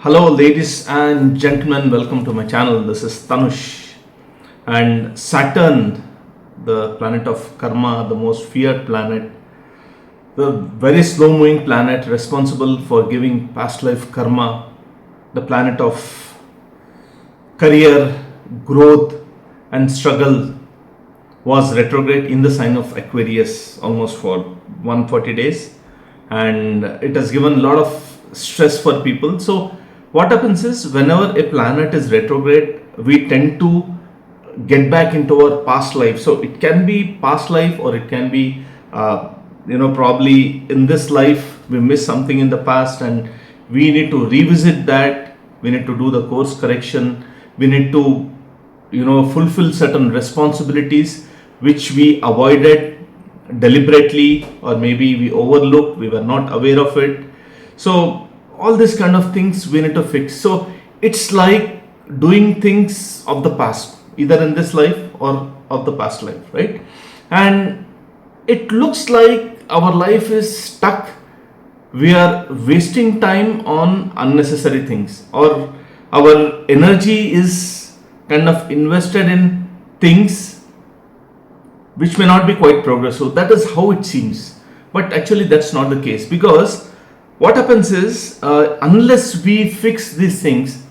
Hello, ladies and gentlemen, welcome to my channel. This is Tanush. And Saturn, the planet of karma, the most feared planet, the very slow moving planet responsible for giving past life karma, the planet of career, growth, and struggle, was retrograde in the sign of Aquarius almost for 140 days, and it has given a lot of stress for people. So what happens is, whenever a planet is retrograde, we tend to get back into our past life. So it can be past life, or it can be probably in this life we missed something in the past and we need to revisit that. We need to do the course correction. We need to fulfill certain responsibilities which we avoided deliberately, or maybe we overlooked, we were not aware of it. So all these kind of things we need to fix. So it's like doing things of the past, either in this life or of the past life, right? And it looks like our life is stuck. We are wasting time on unnecessary things, or our energy is kind of invested in things which may not be quite progressive. That is how it seems, but actually that's not the case, because what happens is, unless we fix these things,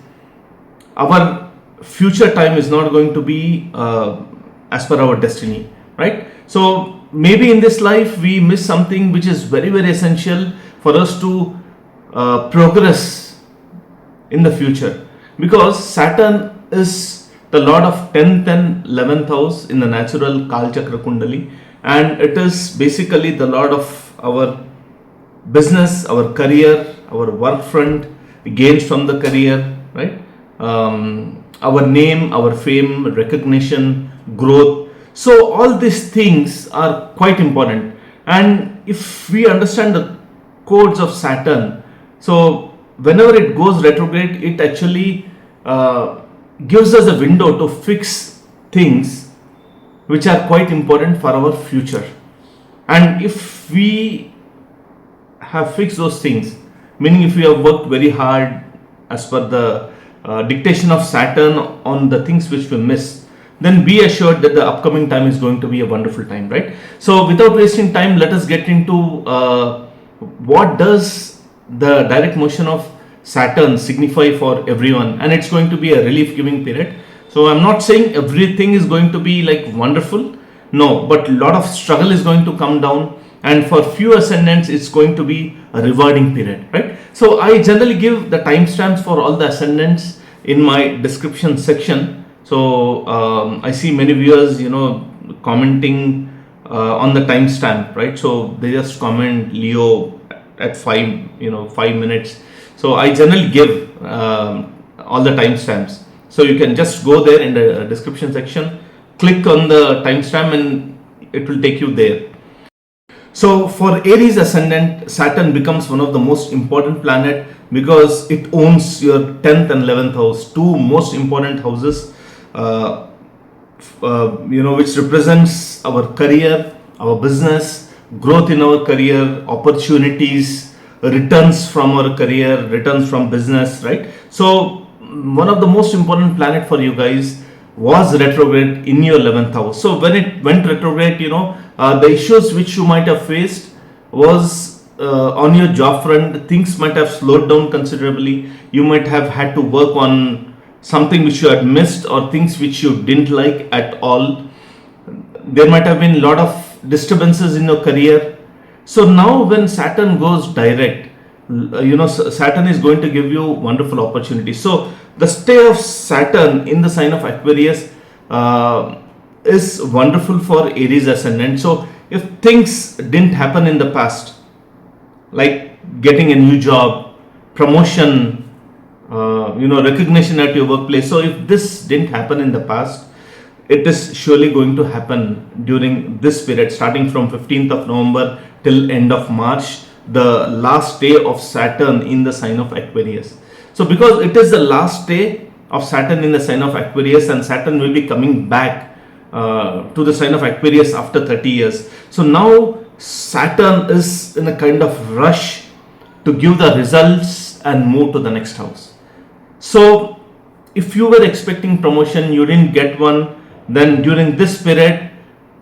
our future time is not going to be as per our destiny, right? So maybe in this life we miss something which is very, very essential for us to progress in the future, because Saturn is the lord of 10th and 11th house in the natural Kal Chakra Kundali, and it is basically the lord of our business, our career, our work front, gains from the career, right? Our name, our fame, recognition, growth. So all these things are quite important. And if we understand the codes of Saturn, so whenever it goes retrograde, it actually gives us a window to fix things which are quite important for our future. And if we have fixed those things, meaning if we have worked very hard as per the dictation of Saturn on the things which we miss, then be assured that the upcoming time is going to be a wonderful time, right? So without wasting time, let us get into what does the direct motion of Saturn signify for everyone. And it's going to be a relief giving period. So I'm not saying everything is going to be like wonderful, no, but a lot of struggle is going to come down. And for few ascendants, it's going to be a rewarding period, right? So I generally give the timestamps for all the ascendants in my description section. So I see many viewers, commenting on the timestamp, right? So they just comment Leo at 5 minutes. So I generally give all the timestamps. So you can just go there in the description section, click on the timestamp, and it will take you there. So for Aries ascendant, Saturn becomes one of the most important planet because it owns your 10th and 11th house, two most important houses, which represents our career, our business, growth in our career, opportunities, returns from our career, returns from business, right? So one of the most important planet for you guys was retrograde in your 11th house. So when it went retrograde, the issues which you might have faced was on your job front. Things might have slowed down considerably. You might have had to work on something which you had missed, or things which you didn't like at all. There might have been a lot of disturbances in your career. So now when Saturn goes direct, Saturn is going to give you wonderful opportunities. So the stay of Saturn in the sign of Aquarius is wonderful for Aries ascendant. So if things didn't happen in the past, like getting a new job, promotion, recognition at your workplace, so if this didn't happen in the past, it is surely going to happen during this period, starting from 15th of November till end of March, the last day of Saturn in the sign of Aquarius. So because it is the last day of Saturn in the sign of Aquarius, and Saturn will be coming back to the sign of Aquarius after 30 years. So now Saturn is in a kind of rush to give the results and move to the next house. So if you were expecting promotion, you didn't get one, then during this period,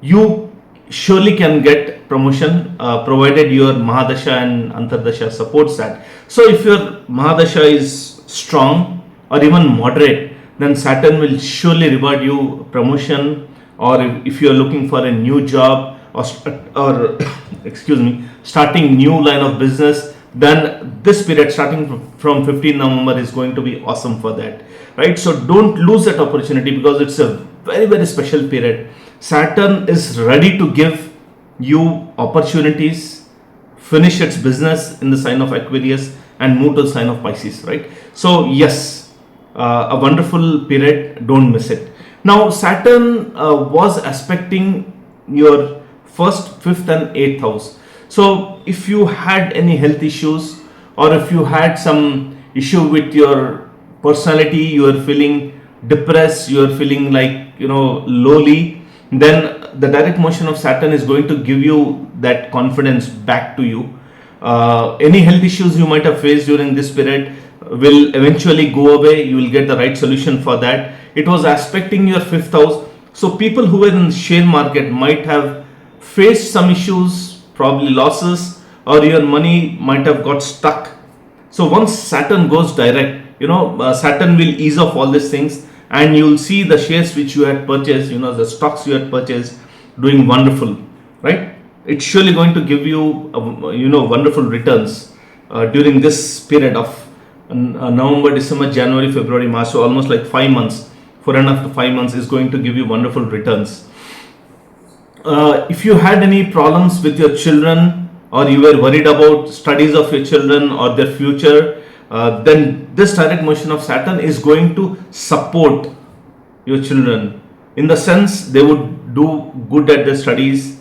you surely can get promotion, provided your Mahadasha and Antardasha supports that. So if your Mahadasha is strong or even moderate, then Saturn will surely reward you promotion. Or if you are looking for a new job, or excuse me, starting new line of business, then this period starting from 15 November is going to be awesome for that, right? So don't lose that opportunity, because it's a very, very special period. Saturn is ready to give you opportunities, finish its business in the sign of Aquarius and move to the sign of Pisces, right? So yes, a wonderful period, don't miss it. Now Saturn was aspecting your first, fifth and eighth house. So if you had any health issues, or if you had some issue with your personality, you are feeling depressed, you are feeling like, lowly, then the direct motion of Saturn is going to give you that confidence back to you. Any health issues you might have faced during this period will eventually go away. You will get the right solution for that. It was aspecting your fifth house. So people who were in the share market might have faced some issues, probably losses, or your money might have got stuck. So once Saturn goes direct, Saturn will ease off all these things, and you will see the shares which you had purchased, the stocks you had purchased, doing wonderful, right? It's surely going to give you, wonderful returns during this period of November, December, January, February, March. So almost like 5 months, 4.5 to 5 months is going to give you wonderful returns. If you had any problems with your children, or you were worried about studies of your children or their future, then this direct motion of Saturn is going to support your children, in the sense they would do good at their studies.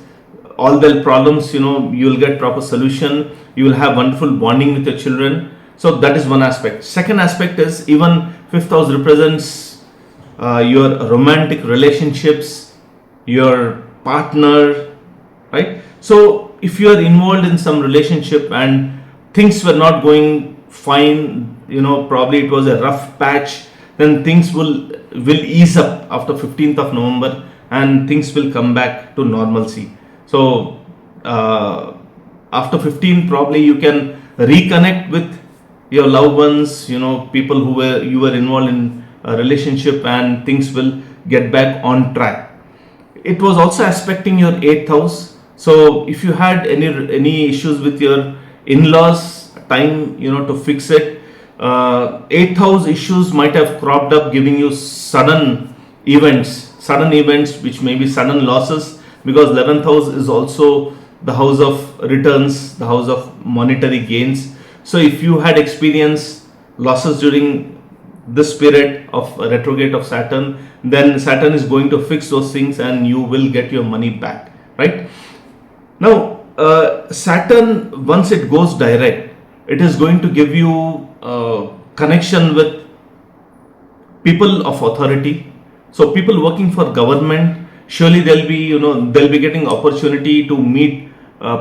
All their problems, you will get proper solution. You will have wonderful bonding with your children. So that is one aspect. Second aspect is, even fifth house represents your romantic relationships, your partner, right? So if you are involved in some relationship and things were not going fine, probably it was a rough patch, then things will ease up after 15th of November, and things will come back to normalcy. So after 15, probably you can reconnect with your loved ones, people who you were involved in a relationship, and things will get back on track. It was also aspecting your 8th house. So if you had any issues with your in-laws, time to fix it. 8th house issues might have cropped up, giving you sudden events which may be sudden losses, because 11th house is also the house of returns, the house of monetary gains. So if you had experienced losses during this period of retrograde of Saturn, then Saturn is going to fix those things and you will get your money back, right? Now Saturn, once it goes direct, it is going to give you connection with people of authority. So people working for government, surely they'll be getting opportunity to meet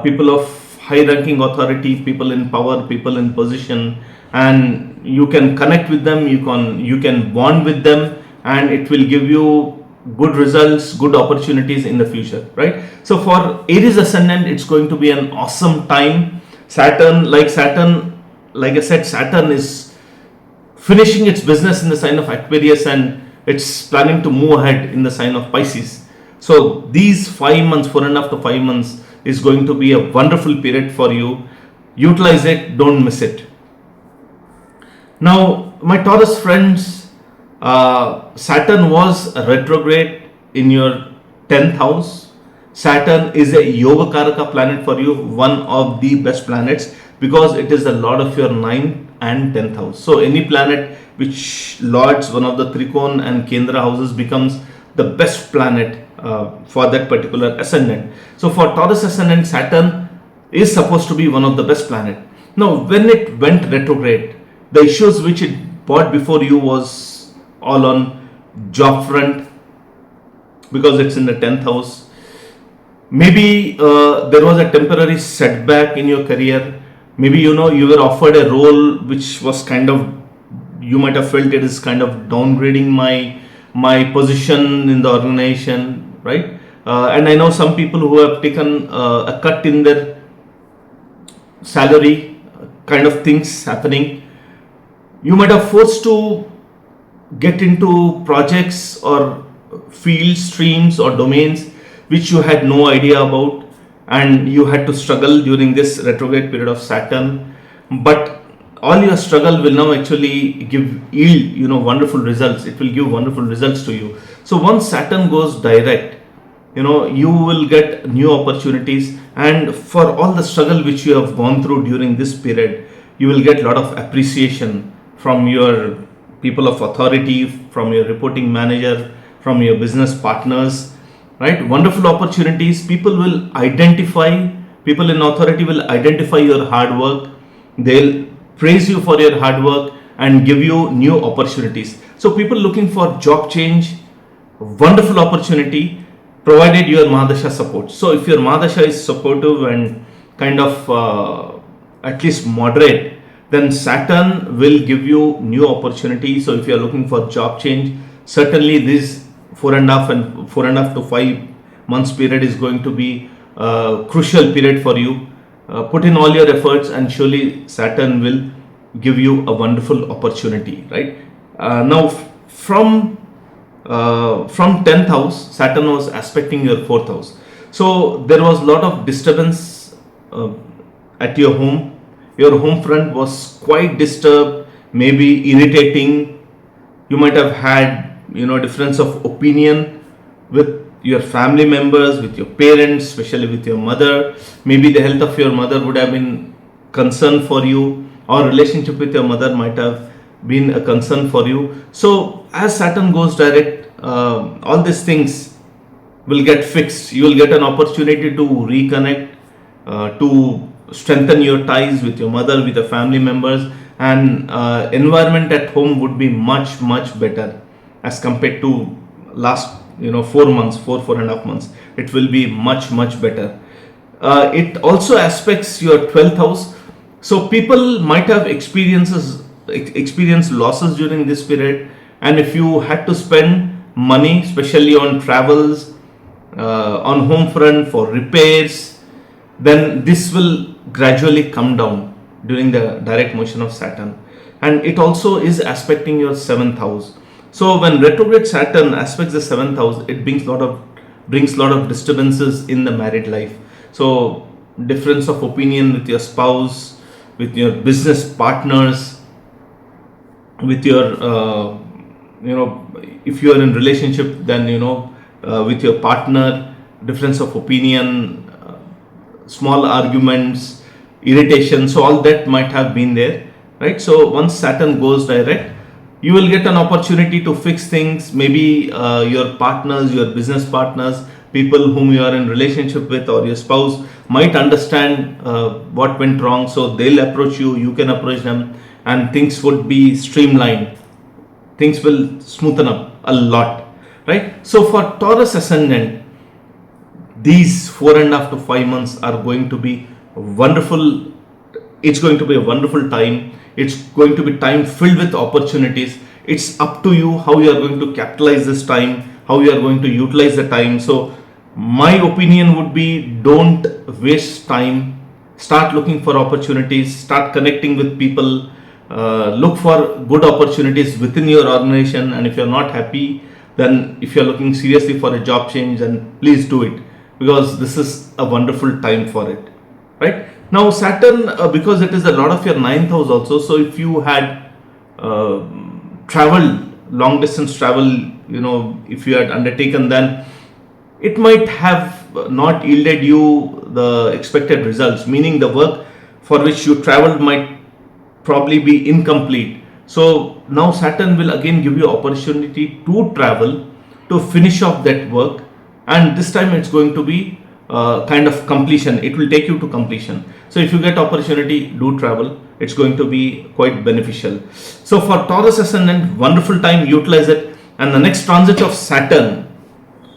people of high ranking authority, people in power, people in position, and you can connect with them, you can bond with them, and it will give you good results, good opportunities in the future, right? So for Aries ascendant, it's going to be an awesome time. Saturn, like I said, Saturn is finishing its business in the sign of Aquarius, and it's planning to move ahead in the sign of Pisces. So these 5 months, 4.5 to 5 months, is going to be a wonderful period for you. Utilize it, don't miss it. Now, my Taurus friends, Saturn was retrograde in your 10th house. Saturn is a Yoga Karaka planet for you, one of the best planets, because it is the lord of your 9th and 10th house. So any planet which lords one of the Trikon and Kendra houses becomes the best planet for that particular ascendant. So for Taurus ascendant, Saturn is supposed to be one of the best planet. Now when it went retrograde, the issues which it brought before you was all on job front, because it's in the 10th house. Maybe there was a temporary setback in your career. Maybe you were offered a role which was kind of you might have felt it is kind of downgrading my position in the organization, right? And I know some people who have taken a cut in their salary, kind of things happening. You might have forced to get into projects or field streams or domains which you had no idea about, and you had to struggle during this retrograde period of Saturn. But all your struggle will now actually yield wonderful results. It will give wonderful results to you. So once Saturn goes direct, you will get new opportunities, and for all the struggle which you have gone through during this period, you will get a lot of appreciation from your people of authority, from your reporting manager, from your business partners, right? Wonderful opportunities. People in authority will identify your hard work. They'll praise you for your hard work and give you new opportunities. So people looking for job change, wonderful opportunity, provided your Mahadasha supports. So if your Mahadasha is supportive and kind of at least moderate, then Saturn will give you new opportunities. So if you are looking for job change, certainly this 4.5 to 5 months period is going to be a crucial period for you. Put in all your efforts, and surely Saturn will give you a wonderful opportunity, right? Now from 10th house, Saturn was aspecting your 4th house. So there was a lot of disturbance at your home. Your home front was quite disturbed, maybe irritating. You might have had, difference of opinion with your family members, with your parents, especially with your mother. Maybe the health of your mother would have been concern for you, or relationship with your mother might have been a concern for you. So as Saturn goes direct, all these things will get fixed. You will get an opportunity to reconnect, to strengthen your ties with your mother, with the family members, and environment at home would be much better as compared to last 4.5 months. It will be much better. It also aspects your 12th house. So people might have experienced losses during this period, and if you had to spend money, especially on travels, on home front for repairs, then this will gradually come down during the direct motion of Saturn. And it also is aspecting your 7th house. So when retrograde Saturn aspects the 7th house, it brings a lot of disturbances in the married life. So difference of opinion with your spouse, with your business partners, with your if you are in relationship, then with your partner, difference of opinion, small arguments, irritation. So all that might have been there, right? So once Saturn goes direct, you will get an opportunity to fix things. Maybe your partners, your business partners, people whom you are in relationship with, or your spouse might understand what went wrong. So they'll approach you, you can approach them, and things would be streamlined. Things will smoothen up a lot, right? So for Taurus Ascendant, these 4.5 to 5 months are going to be wonderful. It's going to be a wonderful time. It's going to be time filled with opportunities. It's up to you how you are going to capitalize this time, how you are going to utilize the time. So my opinion would be, don't waste time. Start looking for opportunities, start connecting with people, look for good opportunities within your organization. And if you're not happy, then if you're looking seriously for a job change, then please do it, because this is a wonderful time for it, right? Now Saturn, because it is a lot of your 9th house also, so if you had traveled, long distance travel, if you had undertaken, then it might have not yielded you the expected results, meaning the work for which you traveled might probably be incomplete. So now Saturn will again give you opportunity to travel, to finish off that work, and this time it's going to be kind of completion. It will take you to completion. So if you get opportunity, do travel. It's going to be quite beneficial. So for Taurus Ascendant, wonderful time, utilize it. And the next transit of Saturn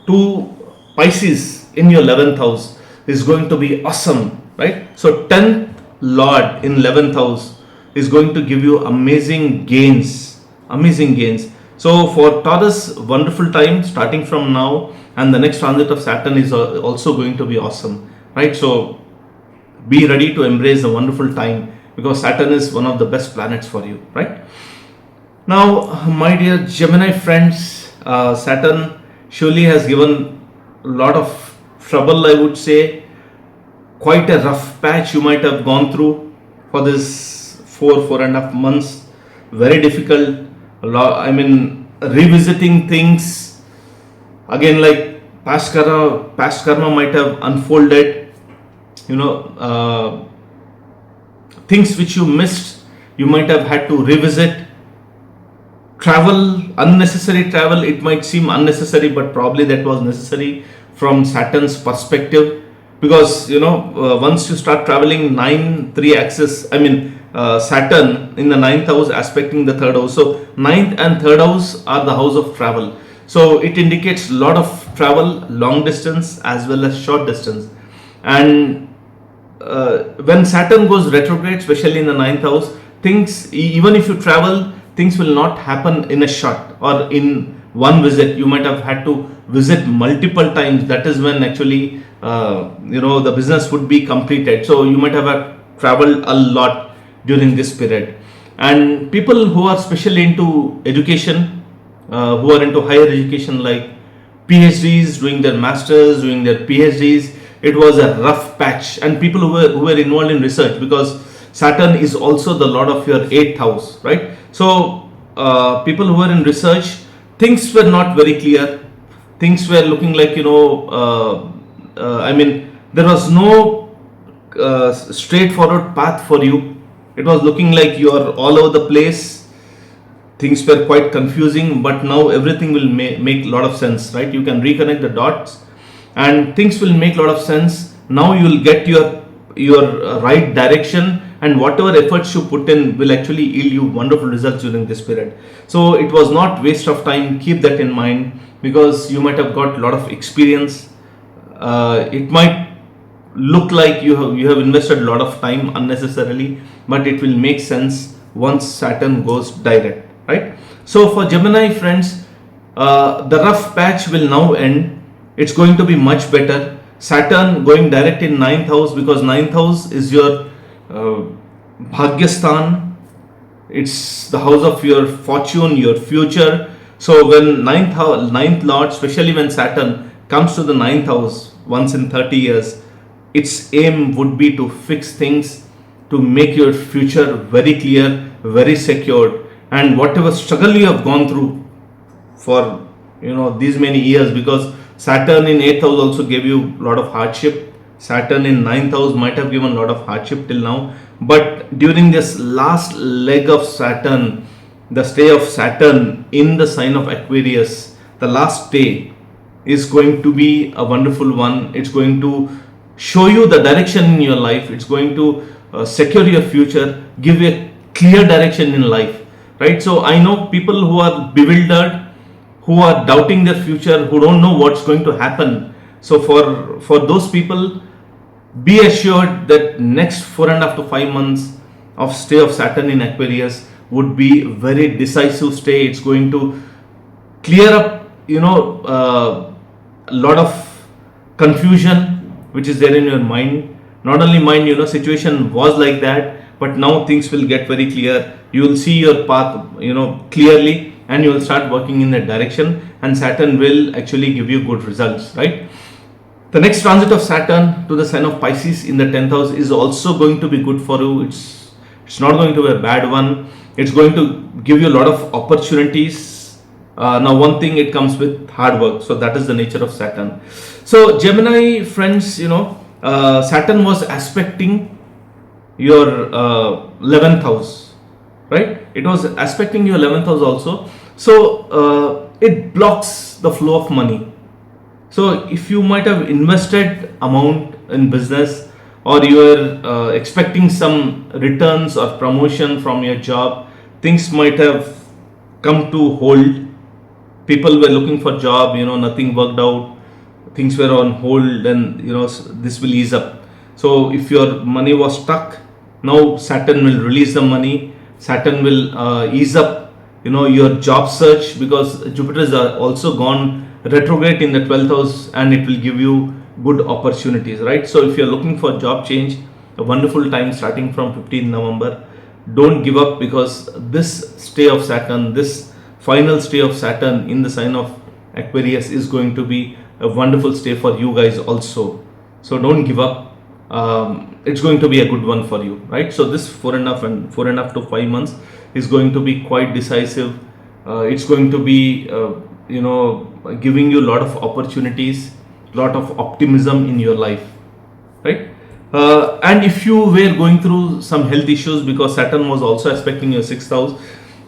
to Pisces in your 11th house is going to be awesome, right? So 10th Lord in 11th house is going to give you amazing gains amazing gains. So for Taurus, wonderful time starting from now, and the next transit of Saturn is also going to be awesome, right? So be ready to embrace the wonderful time, because Saturn is one of the best planets for you, right? Now, my dear Gemini friends, Saturn surely has given a lot of trouble, I would say. Quite a rough patch you might have gone through for this 4.5 months. Very difficult. I mean, revisiting things again, like past karma might have unfolded. Things which you missed, you might have had to revisit. Travel, unnecessary travel, it might seem unnecessary, but probably that was necessary from Saturn's perspective, because once you start traveling 9-3 axis, Saturn in the 9th house aspecting the 3rd house. So 9th and 3rd house are the house of travel. So it indicates a lot of travel, long distance as well as short distance. And when Saturn goes retrograde, especially in the 9th house, things, even if you travel, things will not happen in a shot or in one visit. You might have had to visit multiple times. That is when actually the business would be completed. So you might have traveled a lot during this period. And people who are especially into education, who are into higher education, like PhDs, doing their masters, doing their PhDs, it was a rough patch. And people who were involved in research, because Saturn is also the lord of your 8th house, right? So people who were in research, things were not very clear. Things were looking like, there was no straightforward path for you. It was looking like you are all over the place. Things were quite confusing, but now everything will make a lot of sense, right? You can reconnect the dots and things will make a lot of sense. Now you will get your right direction, and whatever efforts you put in will actually yield you wonderful results during this period. So it was not waste of time. Keep that in mind, because you might have got a lot of experience. It might look like you have invested a lot of time unnecessarily, but it will make sense once Saturn goes direct, right? So for Gemini friends, the rough patch will now end. It's going to be much better. Saturn going direct in 9th house, because 9th house is your Bhagyastan. It's the house of your fortune, your future. So when 9th lord, especially when Saturn comes to the 9th house once in 30 years, its aim would be to fix things, to make your future very clear, very secured, and whatever struggle you have gone through for these many years, because Saturn in 8th house also gave you a lot of hardship. Saturn in 9th house might have given a lot of hardship till now, but during this last leg of Saturn, the stay of Saturn in the sign of Aquarius, the last stay is going to be a wonderful one. It's going to show you the direction in your life. It's going to secure your future, give you a clear direction in life, right? So I know people who are bewildered, who are doubting their future, who don't know what's going to happen. So for those people, be assured that next 4.5 to 5 months of stay of Saturn in Aquarius would be very decisive stay. It's going to clear up a lot of confusion which is there in your mind. Not only mind, situation was like that, but now things will get very clear. You will see your path clearly, and you will start working in that direction, and Saturn will actually give you good results, right? The next transit of Saturn to the sign of Pisces in the 10th house is also going to be good for you. It's not going to be a bad one. It's going to give you a lot of opportunities. Now one thing, it comes with hard work. So that is the nature of Saturn. So Gemini friends, Saturn was aspecting your 11th house, right? It was aspecting your 11th house also. So it blocks the flow of money. So if you might have invested amount in business, or you are expecting some returns or promotion from your job, things might have come to hold. People were looking for job, nothing worked out, things were on hold, and this will ease up. So if your money was stuck, now Saturn will release the money. Saturn will ease up your job search, because Jupiter is also gone retrograde in the 12th house, and it will give you good opportunities, right? So if you're looking for job change, a wonderful time starting from 15th November. Don't give up, because this stay of Saturn, this final stay of Saturn in the sign of Aquarius is going to be a wonderful stay for you guys also. So don't give up. It's going to be a good one for you, right? So this 4.5 to 5 months is going to be quite decisive. It's going to be giving you a lot of opportunities, lot of optimism in your life, right? And if you were going through some health issues, because Saturn was also aspecting your 6th house,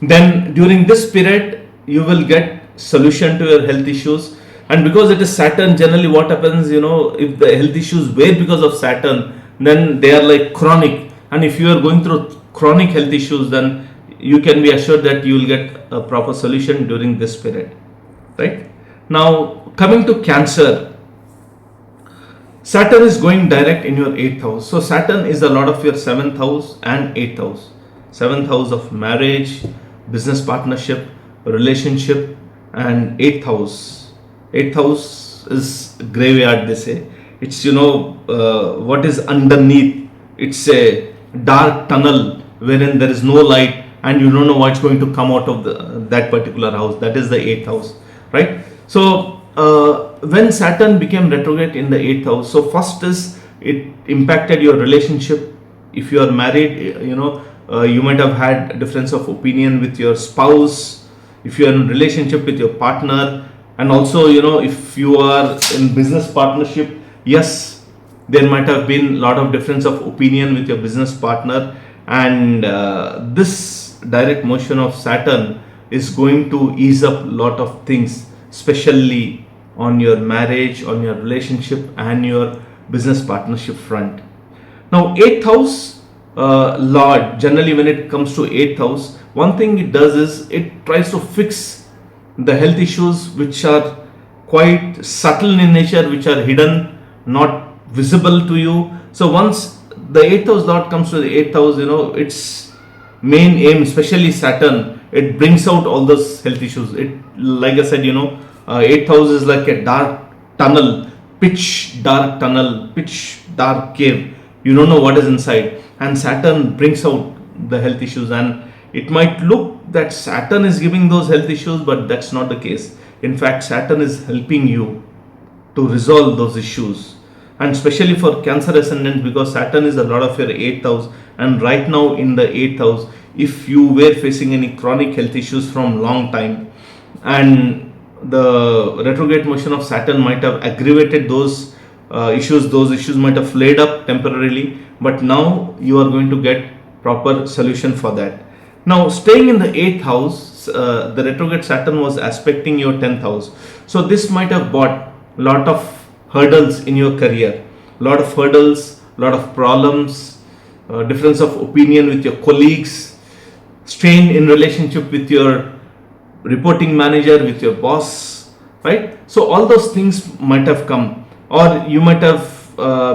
then during this period you will get solution to your health issues. And because it is Saturn, generally what happens, if the health issues were because of Saturn, then they are like chronic. And if you are going through chronic health issues, then you can be assured that you will get a proper solution during this period, right? Now coming to Cancer, Saturn is going direct in your 8th house. So Saturn is a lot of your 7th house and 8th house. 7th house of marriage, business partnership, relationship, and 8th house. 8th house is graveyard, they say. It's what is underneath. It's a dark tunnel wherein there is no light, and you don't know what's going to come out of that particular house. That is the 8th house, right? So when Saturn became retrograde in the 8th house, so first is it impacted your relationship. If you are married, you might have had a difference of opinion with your spouse. If you are in a relationship with your partner, and also if you are in business partnership, yes, there might have been a lot of difference of opinion with your business partner. And this direct motion of Saturn is going to ease up a lot of things, especially on your marriage, on your relationship, and your business partnership front. Now 8th house Lord, generally when it comes to 8th house, one thing it does is it tries to fix the health issues which are quite subtle in nature, which are hidden, not visible to you. So once the 8th house Lord comes to the 8th house, its main aim, especially Saturn, it brings out all those health issues. It, like I said, 8th house is like a dark tunnel, pitch dark tunnel, pitch dark cave. You don't know what is inside, and Saturn brings out the health issues. And it might look that Saturn is giving those health issues, but that's not the case. In fact, Saturn is helping you to resolve those issues, and especially for Cancer ascendant, because Saturn is a lot of your 8th house. And right now in the 8th house, if you were facing any chronic health issues from long time, and the retrograde motion of Saturn might have aggravated those issues might have flared up temporarily, but now you are going to get proper solution for that. Now staying in the 8th house, the retrograde Saturn was aspecting your 10th house. So this might have brought a lot of hurdles in your career, lot of hurdles, lot of problems, difference of opinion with your colleagues, strain in relationship with your reporting manager, with your boss, right? So all those things might have come, or you might have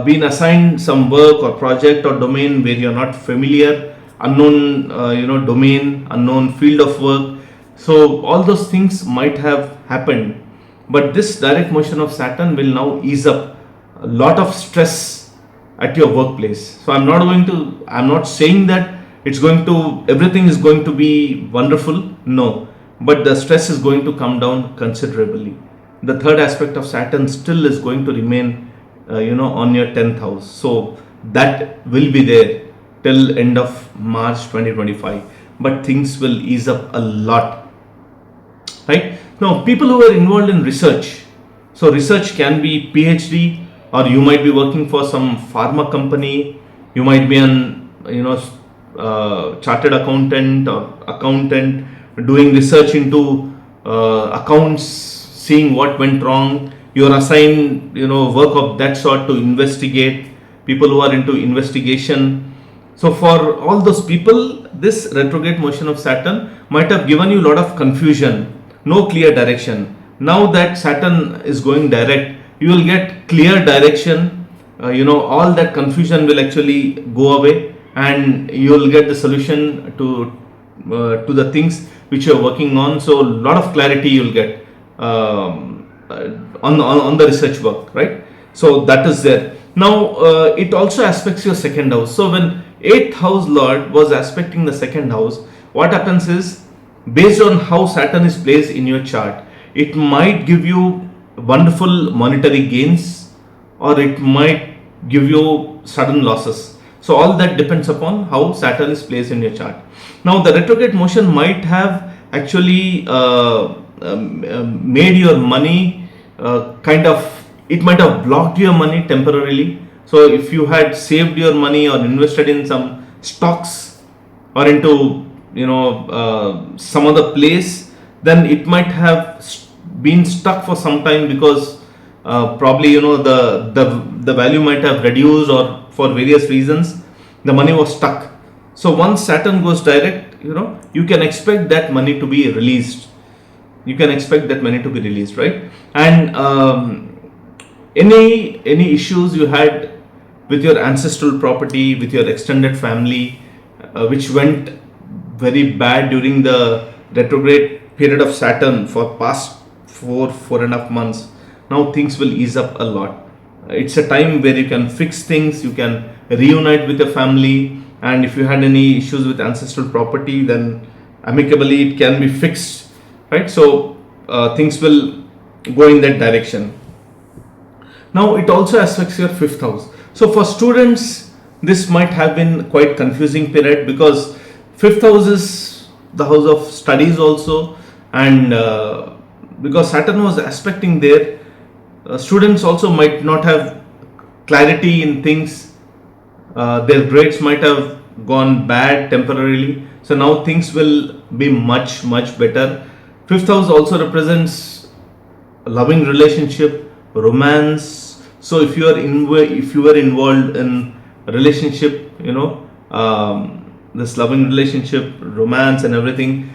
been assigned some work or project or domain where you're not familiar, unknown domain, unknown field of work. So all those things might have happened, but this direct motion of Saturn will now ease up a lot of stress at your workplace. So I'm not saying that everything is going to be wonderful, no, but the stress is going to come down considerably. The third aspect of Saturn still is going to remain on your 10th house, so that will be there till end of March 2025, but things will ease up a lot, right? Now people who are involved in research, so research can be PhD, or you might be working for some pharma company, you might be an chartered accountant or accountant doing research into accounts, seeing what went wrong. You are assigned work of that sort to investigate, people who are into investigation. So for all those people, this retrograde motion of Saturn might have given you a lot of confusion, no clear direction. Now that Saturn is going direct, you will get clear direction. All that confusion will actually go away, and you will get the solution to to the things which you are working on. So a lot of clarity you'll get on the research work, right? So that is there. Now it also aspects your second house. So when 8th house lord was aspecting the second house, what happens is, based on how Saturn is placed in your chart, it might give you wonderful monetary gains, or it might give you sudden losses. So all that depends upon how Saturn is placed in your chart. Now the retrograde motion might have actually made your money it might have blocked your money temporarily. So if you had saved your money or invested in some stocks or into some other place, then it might have been stuck for some time, because probably the value might have reduced, or for various reasons the money was stuck. So once Saturn goes direct, you can expect that money to be released. Right? And any issues you had with your ancestral property, with your extended family, which went very bad during the retrograde period of Saturn for past 4.5 months, now things will ease up a lot. It's a time where you can fix things, you can reunite with your family, and if you had any issues with ancestral property, then amicably it can be fixed, right? So things will go in that direction. Now it also affects your 5th house. So for students, this might have been quite confusing period, because 5th house is the house of studies also, and because Saturn was aspecting there, students also might not have clarity in things. Their grades might have gone bad temporarily, so now things will be much better. 5th house also represents a loving relationship, romance. So if you were involved in a relationship, this loving relationship, romance and everything,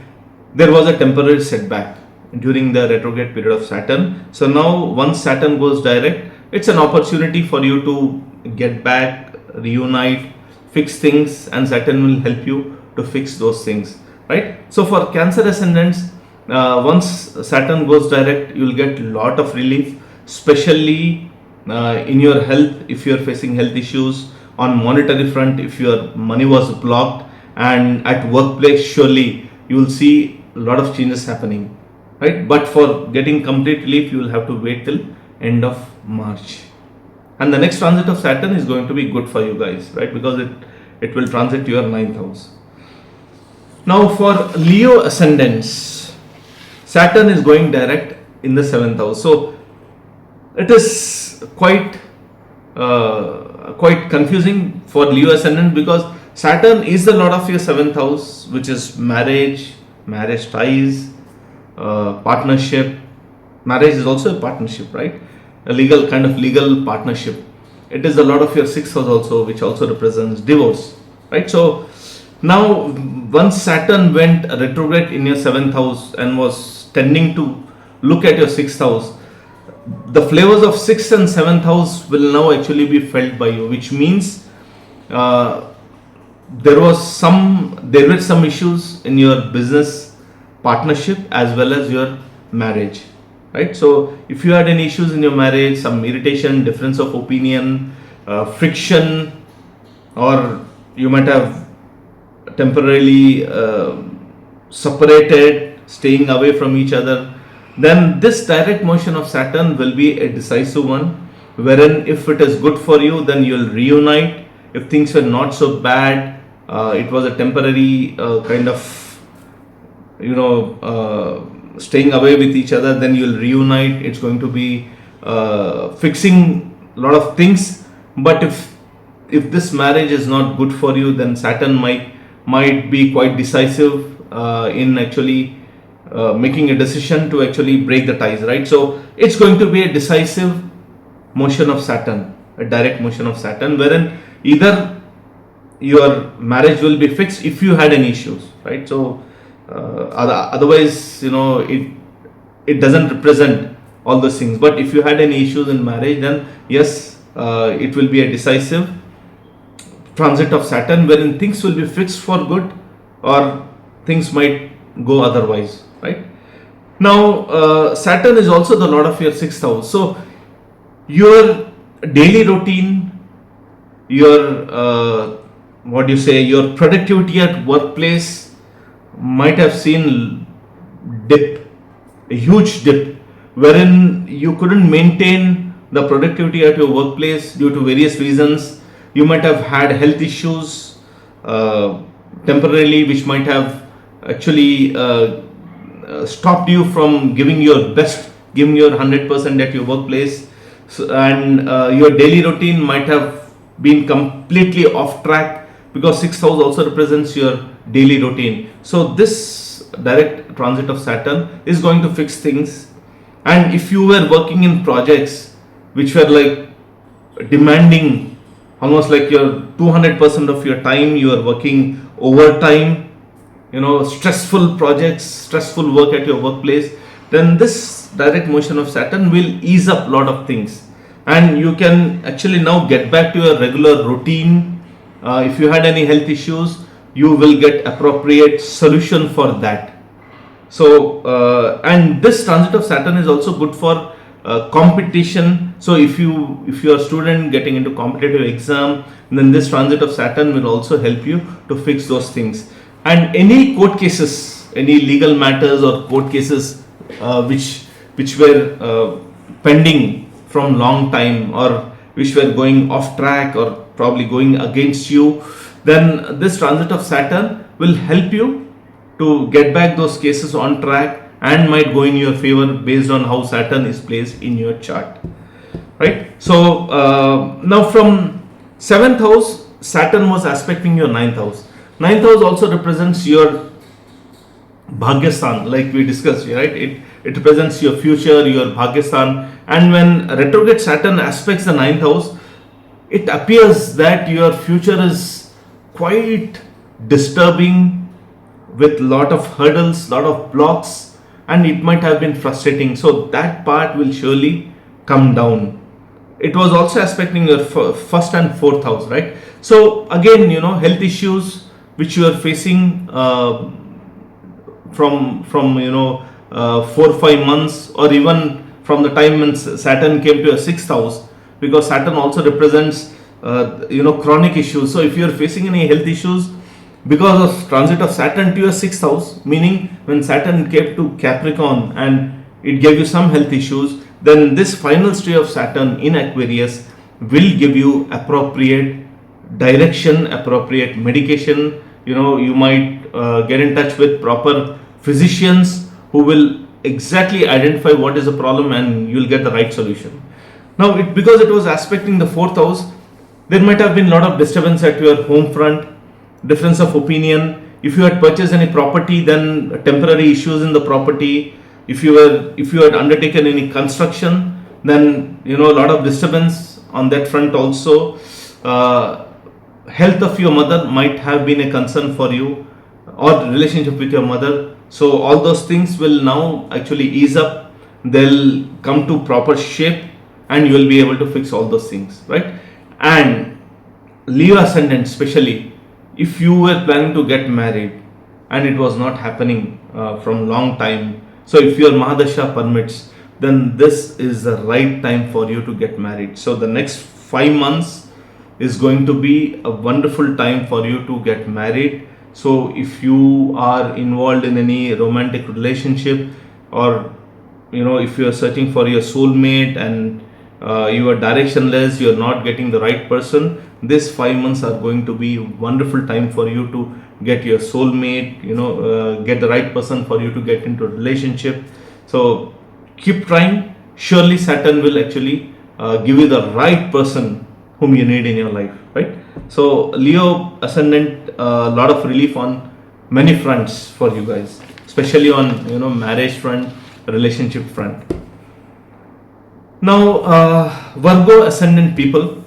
there was a temporary setback during the retrograde period of Saturn. So now once Saturn goes direct, it's an opportunity for you to get back, reunite, fix things, and Saturn will help you to fix those things, right? So for Cancer ascendants, once Saturn goes direct, you will get a lot of relief, especially in your health. If you are facing health issues, on monetary front, if your money was blocked, and at workplace, surely you will see a lot of changes happening, right? But for getting complete relief, you will have to wait till end of March. And the next transit of Saturn is going to be good for you guys, right? Because it will transit to your 9th house. Now for Leo ascendants, Saturn is going direct in the 7th house. So it is quite confusing for Leo ascendant, because Saturn is the lord of your 7th house, which is marriage ties, partnership. Marriage is also a partnership, right? A legal partnership. It is the lord of your 6th house also, which also represents divorce, right? So now once Saturn went retrograde in your 7th house and was tending to look at your 6th house, the flavors of 6th and 7th house will now actually be felt by you, which means there were some issues in your business partnership as well as your marriage, right? So if you had any issues in your marriage, some irritation, difference of opinion, friction, or you might have temporarily separated, staying away from each other, then this direct motion of Saturn will be a decisive one, wherein if it is good for you, then you'll reunite. If things were not so bad, it was a temporary staying away with each other, then you'll reunite. It's going to be fixing a lot of things. But if this marriage is not good for you, then Saturn might be quite decisive in actually making a decision to actually break the ties, right? So it's going to be a decisive motion of Saturn, a direct motion of Saturn, wherein either your marriage will be fixed if you had any issues, right? So otherwise, it doesn't represent all those things. But if you had any issues in marriage, then yes, it will be a decisive transit of Saturn, wherein things will be fixed for good, or things might go otherwise, right? Now, Saturn is also the lord of your sixth house. So, your daily routine, your your productivity at workplace might have seen dip, a huge dip, wherein you couldn't maintain the productivity at your workplace due to various reasons. You might have had health issues temporarily, which might have actually stopped you from giving your best, giving your 100% at your workplace. So, and your daily routine might have been completely off track, because sixth house also represents your daily routine. So this direct transit of Saturn is going to fix things. And if you were working in projects which were like demanding almost like your 200% of your time, you are working overtime, stressful projects, stressful work at your workplace, then this direct motion of Saturn will ease up a lot of things, and you can actually now get back to your regular routine. If you had any health issues, you will get appropriate solution for that. So, and this transit of Saturn is also good for competition. So if you are a student getting into competitive exam, then this transit of Saturn will also help you to fix those things. And any court cases, any legal matters or court cases which were pending from long time, or which were going off track or probably going against you, then this transit of Saturn will help you to get back those cases on track and might go in your favor based on how Saturn is placed in your chart, right? So now from 7th house, Saturn was aspecting your 9th house. 9th house also represents your Bhagyasthan, like we discussed, right? It represents your future, your Bhagyasthan. And when retrograde Saturn aspects the 9th house, it appears that your future is quite disturbing, with lot of hurdles, lot of blocks, and it might have been frustrating. So that part will surely come down. It was also aspecting your first and fourth house, right? So again, health issues which you are facing from 4-5 months, or even from the time when Saturn came to your sixth house, because Saturn also represents chronic issues. So if you are facing any health issues because of transit of Saturn to your sixth house, meaning when Saturn came to Capricorn and it gave you some health issues, then this final stay of Saturn in Aquarius will give you appropriate direction, appropriate medication. You might get in touch with proper physicians who will exactly identify what is the problem, and you'll get the right solution. Now, because it was aspecting the fourth house, there might have been a lot of disturbance at your home front, difference of opinion. If you had purchased any property, then temporary issues in the property. If you had undertaken any construction, then a lot of disturbance on that front also. Health of your mother might have been a concern for you, or relationship with your mother. So all those things will now actually ease up. They'll come to proper shape, and you will be able to fix all those things, right? And Leo ascendant, especially if you were planning to get married and it was not happening from long time, so if your Mahadasha permits, then this is the right time for you to get married. So the next 5 months is going to be a wonderful time for you to get married. So if you are involved in any romantic relationship, or if you are searching for your soulmate and you are directionless, you are not getting the right person, this 5 months are going to be a wonderful time for you to get your soulmate, get the right person for you to get into a relationship. So keep trying. Surely Saturn will actually give you the right person whom you need in your life, right? So Leo ascendant, a lot of relief on many fronts for you guys, especially on marriage front, relationship front. Now Virgo ascendant people,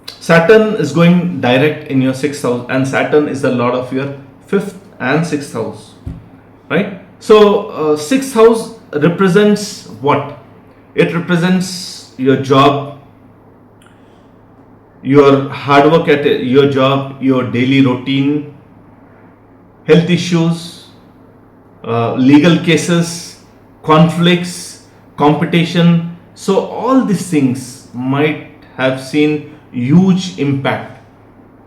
Saturn is going direct in your 6th house, and Saturn is the lord of your 5th and 6th house, right? So 6th house represents what? It represents your job, your hard work at your job, your daily routine, health issues, legal cases, conflicts, competition. So all these things might have seen huge impact,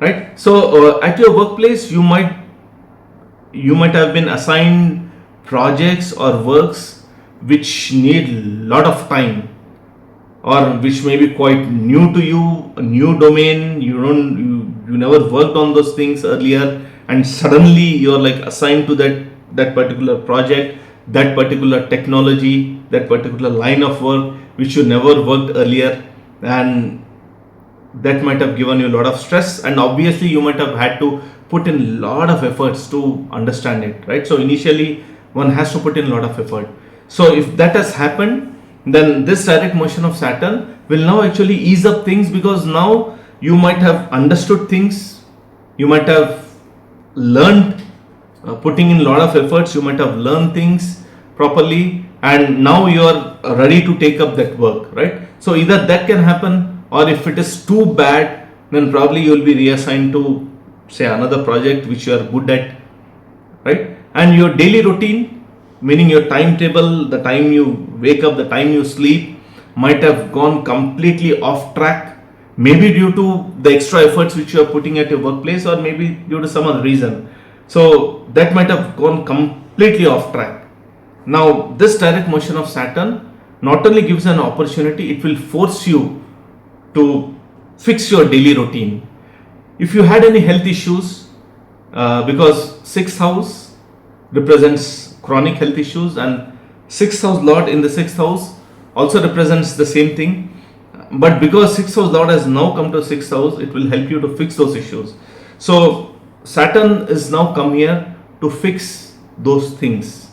right? So at your workplace, you might have been assigned projects or works which need lot of time, or which may be quite new to you, a new domain. You never worked on those things earlier, and suddenly you're like assigned to that particular project, that particular technology, that particular line of work which you never worked earlier, and that might have given you a lot of stress, and obviously you might have had to put in a lot of efforts to understand it, right? So initially one has to put in a lot of effort. So if that has happened, then this direct motion of Saturn will now actually ease up things, because now you might have understood things, you might have learned, putting in a lot of efforts, you might have learned things properly, and now you are ready to take up that work, right? So either that can happen, or if it is too bad, then probably you will be reassigned to say another project which you are good at, right? And your daily routine, meaning your timetable, the time you wake up, the time you sleep, might have gone completely off track, maybe due to the extra efforts which you are putting at your workplace, or maybe due to some other reason. So that might have gone completely off track. Now this direct motion of Saturn not only gives an opportunity, it will force you to fix your daily routine. If you had any health issues, because 6th house represents chronic health issues, and 6th house Lord in the 6th house also represents the same thing, but because 6th house Lord has now come to 6th house, it will help you to fix those issues. So Saturn is now come here to fix those things.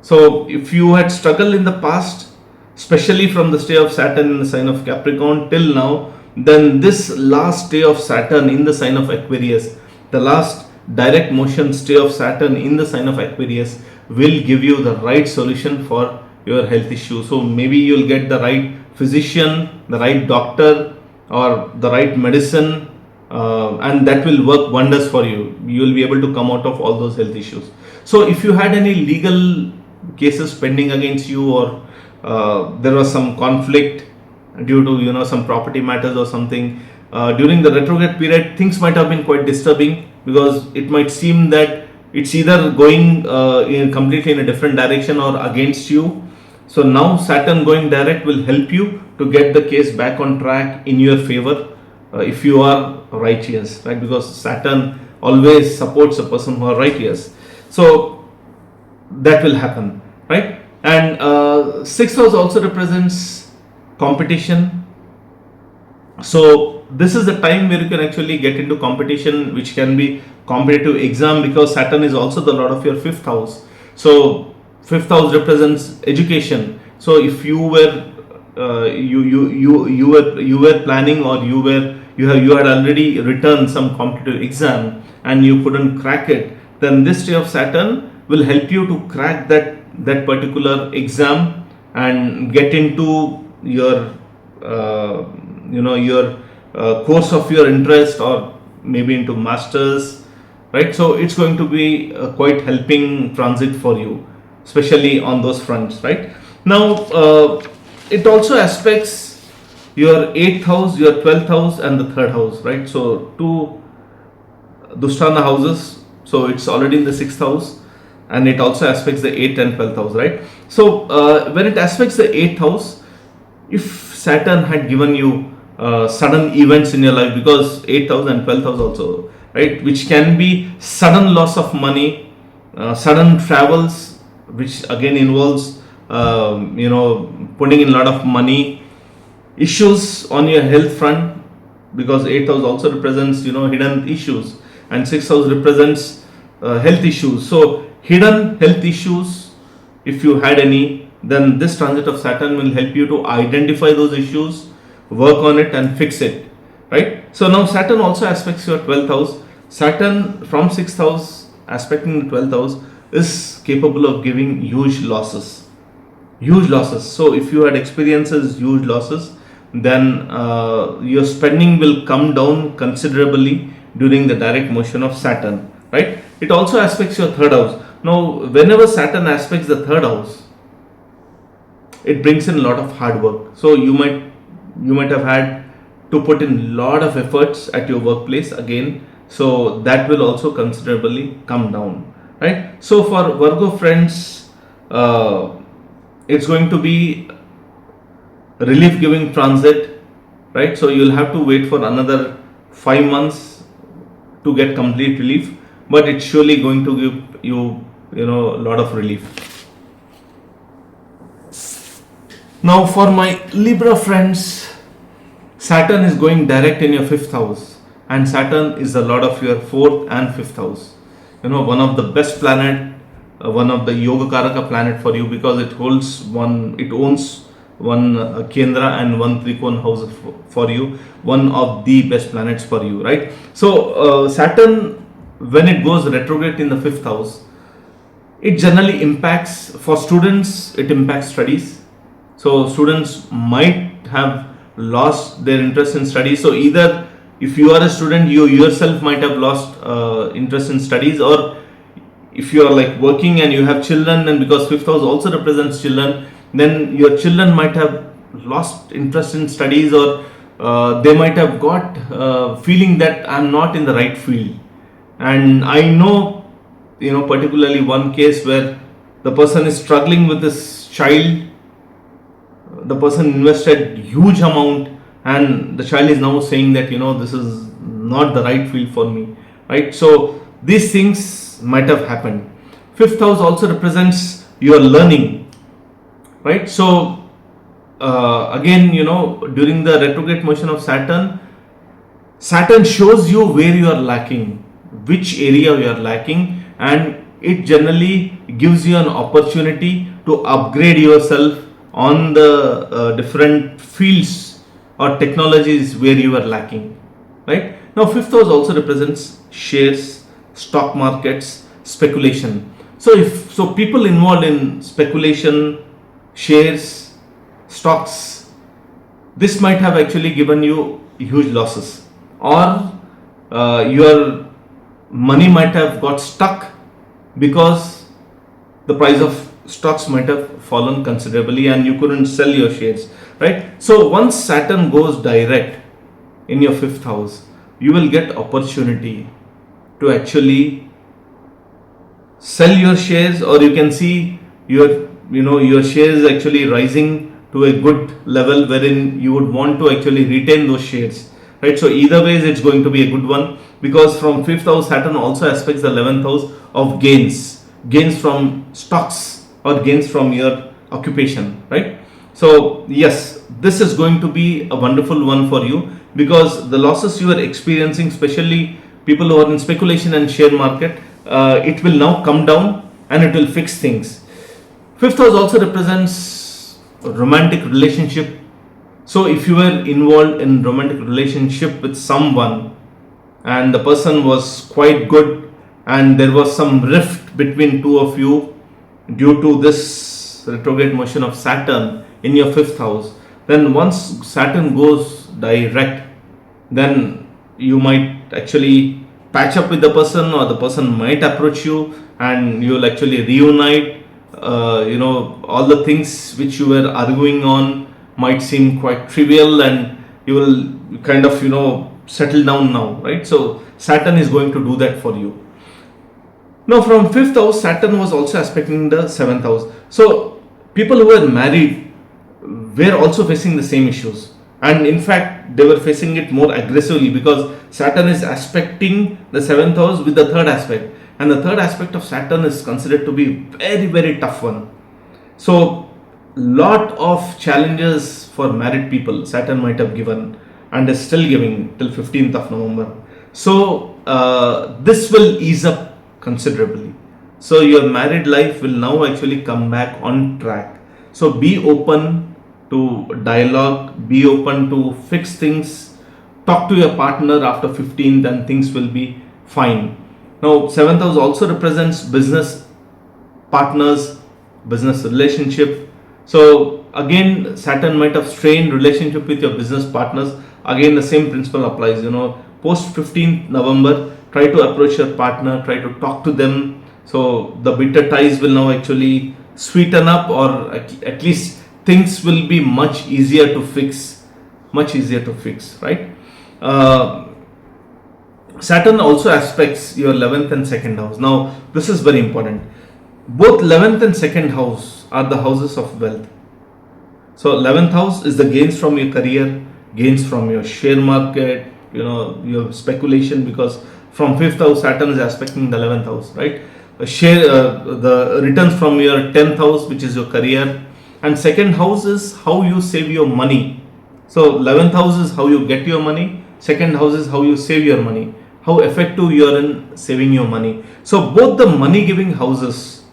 So if you had struggled in the past, especially from the stay of Saturn in the sign of Capricorn till now, then this last stay of Saturn in the sign of Aquarius, the last direct motion stay of Saturn in the sign of Aquarius, will give you the right solution for your health issue. So maybe you'll get the right physician, the right doctor, or the right medicine, and that will work wonders for you. You will be able to come out of all those health issues. So if you had any legal cases pending against you, or there was some conflict due to some property matters or something, during the retrograde period, things might have been quite disturbing, because it might seem that it's either going completely in a different direction or against you. So now Saturn going direct will help you to get the case back on track in your favor, if you are righteous, right? Because Saturn always supports a person who are righteous. So that will happen, right? And 6th house also represents competition. So this is the time where you can actually get into competition, which can be competitive exam, because Saturn is also the lord of your 5th house. So 5th house represents education. So if you were you were planning, or you had already written some competitive exam and you couldn't crack it, then this stay of Saturn will help you to crack that particular exam and get into your course of your interest, or maybe into masters, right? So it's going to be quite helping transit for you, especially on those fronts, right? Now it also aspects your 8th house, your 12th house, and the 3rd house, right? So two Dushtana houses. So it's already in the 6th house, and it also aspects the 8th and 12th house, right? So when it aspects the 8th house, if Saturn had given you sudden events in your life, because 8th house and 12th house also, right, which can be sudden loss of money, sudden travels, which again involves putting in a lot of money, issues on your health front, because 8th house also represents hidden issues, and 6th house represents health issues. So hidden health issues, if you had any, then this transit of Saturn will help you to identify those issues, work on it, and fix it, right? So now Saturn also aspects your 12th house. Saturn from 6th house aspecting the 12th house is capable of giving huge losses. So if you had experiences huge losses, then your spending will come down considerably during the direct motion of Saturn, right? It also aspects your 3rd house. Now, whenever Saturn aspects the third house, it brings in a lot of hard work. So you might have had to put in a lot of efforts at your workplace again. So that will also considerably come down, right? So for Virgo friends, it's going to be relief giving transit, right? So you'll have to wait for another 5 months to get complete relief, but it's surely going to give you a lot of relief. Now for my Libra friends, Saturn is going direct in your 5th house, and Saturn is a lot of your 4th and 5th house. One of the best planet, one of the Yoga Karaka planet for you, because it owns one Kendra and one Trikon house for you, one of the best planets for you, right? So Saturn, when it goes retrograde in the 5th house, it generally impacts, for students, it impacts studies. So students might have lost their interest in studies. So either if you are a student, you yourself might have lost interest in studies, or if you are like working and you have children, and because 5th house also represents children, then your children might have lost interest in studies, or they might have got feeling that I'm not in the right field. And I know, particularly one case where the person is struggling with this child. The person invested huge amount, and the child is now saying that this is not the right field for me, right? So these things might have happened. 5th house also represents your learning, right? So again, during the retrograde motion of Saturn shows you where you are lacking, which area you are lacking, and it generally gives you an opportunity to upgrade yourself on the different fields or technologies where you are lacking, right? Now 5th house also represents shares, stock markets, speculation. So people involved in speculation, shares, stocks, this might have actually given you huge losses, or your money might have got stuck because the price of stocks might have fallen considerably and you couldn't sell your shares, right? So once Saturn goes direct in your 5th house, you will get opportunity to actually sell your shares, or you can see your shares actually rising to a good level wherein you would want to actually retain those shares, right? So either ways it's going to be a good one, because from 5th house Saturn also aspects the 11th house of gains from stocks or gains from your occupation, right? So yes, this is going to be a wonderful one for you, because the losses you are experiencing, especially people who are in speculation and share market, it will now come down and it will fix things. 5th house also represents a romantic relationship. So if you were involved in romantic relationship with someone and the person was quite good and there was some rift between two of you due to this retrograde motion of Saturn in your 5th house, then once Saturn goes direct, then you might actually patch up with the person, or the person might approach you and you will actually reunite. All the things which you were arguing on might seem quite trivial, and you will kind of settle down now, right? So Saturn is going to do that for you. Now from 5th house, Saturn was also aspecting the 7th house. So people who were married were also facing the same issues, and in fact they were facing it more aggressively, because Saturn is aspecting the 7th house with the 3rd aspect, and the 3rd aspect of Saturn is considered to be very, very tough one. So lot of challenges for married people Saturn might have given, and is still giving till 15th of November. So this will ease up considerably. So your married life will now actually come back on track. So be open to dialogue, be open to fix things, talk to your partner after 15th and things will be fine. Now 7th house also represents business partners, business relationship. So again Saturn might have strained relationship with your business partners. Again the same principle applies, post 15th November, try to approach your partner, try to talk to them, So the bitter ties will now actually sweeten up, or at least things will be much easier to fix, right? uh, Saturn also aspects your 11th and 2nd house. Now this is very important. Both 11th and 2nd house are the houses of wealth. So 11th house is the gains from your career, gains from your share market, your speculation, because from 5th house Saturn is aspecting the 11th house, right? The returns from your 10th house, which is your career, and 2nd house is how you save your money. So 11th house is how you get your money, 2nd house is how you save your money, how effective you are in saving your money. So both the money giving houses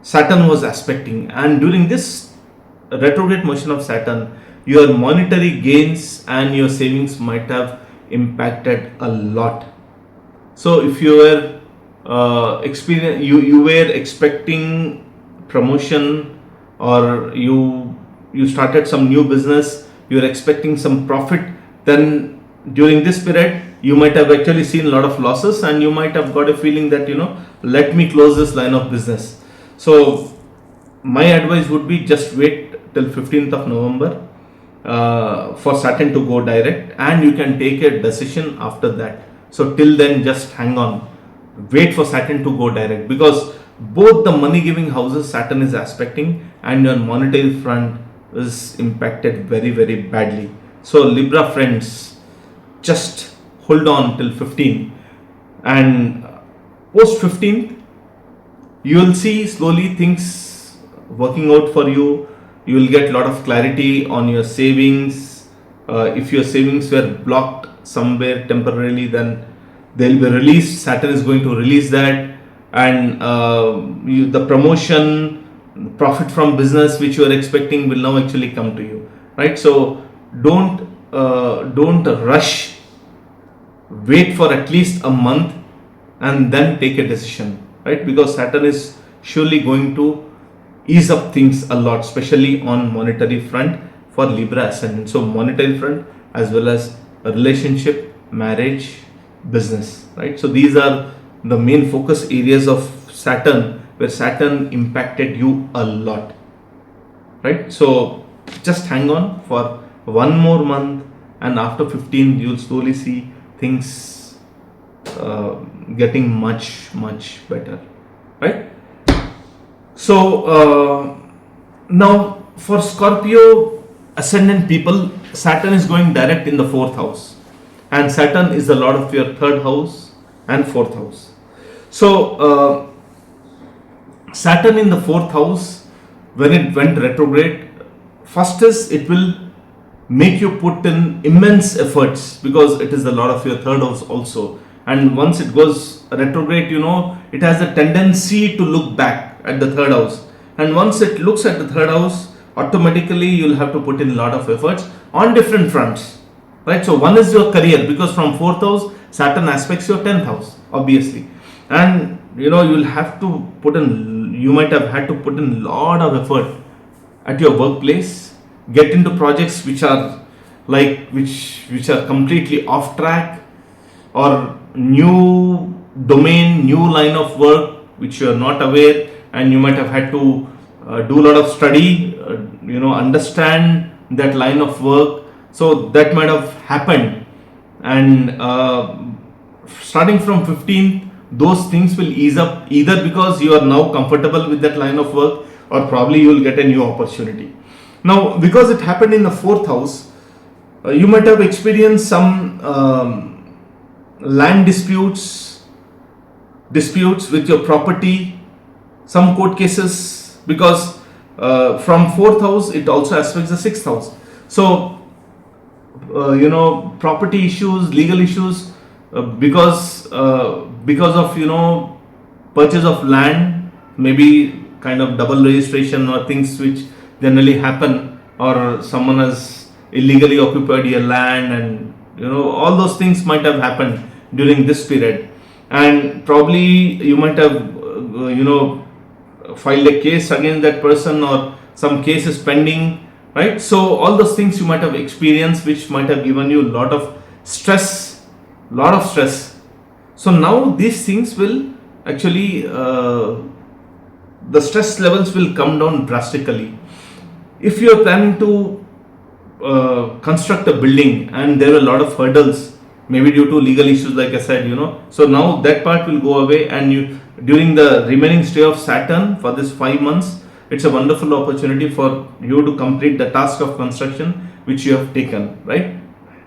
Saturn was aspecting, and during this retrograde motion of Saturn, your monetary gains and your savings might have impacted a lot. So if you were you were expecting promotion, or you started some new business, you're expecting some profit, then during this period you might have actually seen a lot of losses, and you might have got a feeling that let me close this line of business. So my advice would be, just wait till 15th of November for Saturn to go direct, and you can take a decision after that. So till then, just hang on, wait for Saturn to go direct, because both the money giving houses Saturn is aspecting, and your monetary front is impacted very, very badly. So Libra friends, just hold on till 15th, and post 15th you will see slowly things working out for you. You will get a lot of clarity on your savings. If your savings were blocked somewhere temporarily, then they'll be released. Saturn is going to release that, and the promotion, profit from business which you are expecting will now actually come to you, right? So don't rush. Wait for at least a month and then take a decision, right? Because Saturn is surely going to ease up things a lot, especially on monetary front for Libra Ascendant. So monetary front as well as a relationship, marriage, business, right? So these are the main focus areas of Saturn, where Saturn impacted you a lot, right? So just hang on for one more month, and after 15 you'll slowly see things getting much better, right? So now for Scorpio ascendant people, Saturn is going direct in the 4th house, and Saturn is the lord of your 3rd house and 4th house. So Saturn in the 4th house, when it went retrograde, first is it will make you put in immense efforts, because it is the lord of your 3rd house also, and once it goes retrograde, it has a tendency to look back at the 3rd house, and once it looks at the 3rd house, automatically you'll have to put in a lot of efforts on different fronts, right? So one is your career, because from 4th house Saturn aspects your 10th house obviously, and you'll have to put in, you might have had to put in a lot of effort at your workplace, get into projects which are which are completely off track, or new domain, new line of work which you are not aware, and you might have had to do a lot of study, understand that line of work. So that might have happened, and starting from 15th, those things will ease up, either because you are now comfortable with that line of work, or probably you will get a new opportunity. Now, because it happened in the 4th house, you might have experienced some land disputes with your property, some court cases, because from 4th house it also aspects the 6th house. So property issues, legal issues, because of purchase of land, maybe kind of double registration or things which generally happen, or someone has illegally occupied your land, and all those things might have happened during this period, and probably you might have filed a case against that person, or some case is pending, right? So all those things you might have experienced, which might have given you a lot of stress. So now these things will actually the stress levels will come down drastically. If you are planning to construct a building and there are a lot of hurdles, maybe due to legal issues, like I said, so now that part will go away, and you, during the remaining stay of Saturn for this 5 months, it's a wonderful opportunity for you to complete the task of construction which you have taken, right?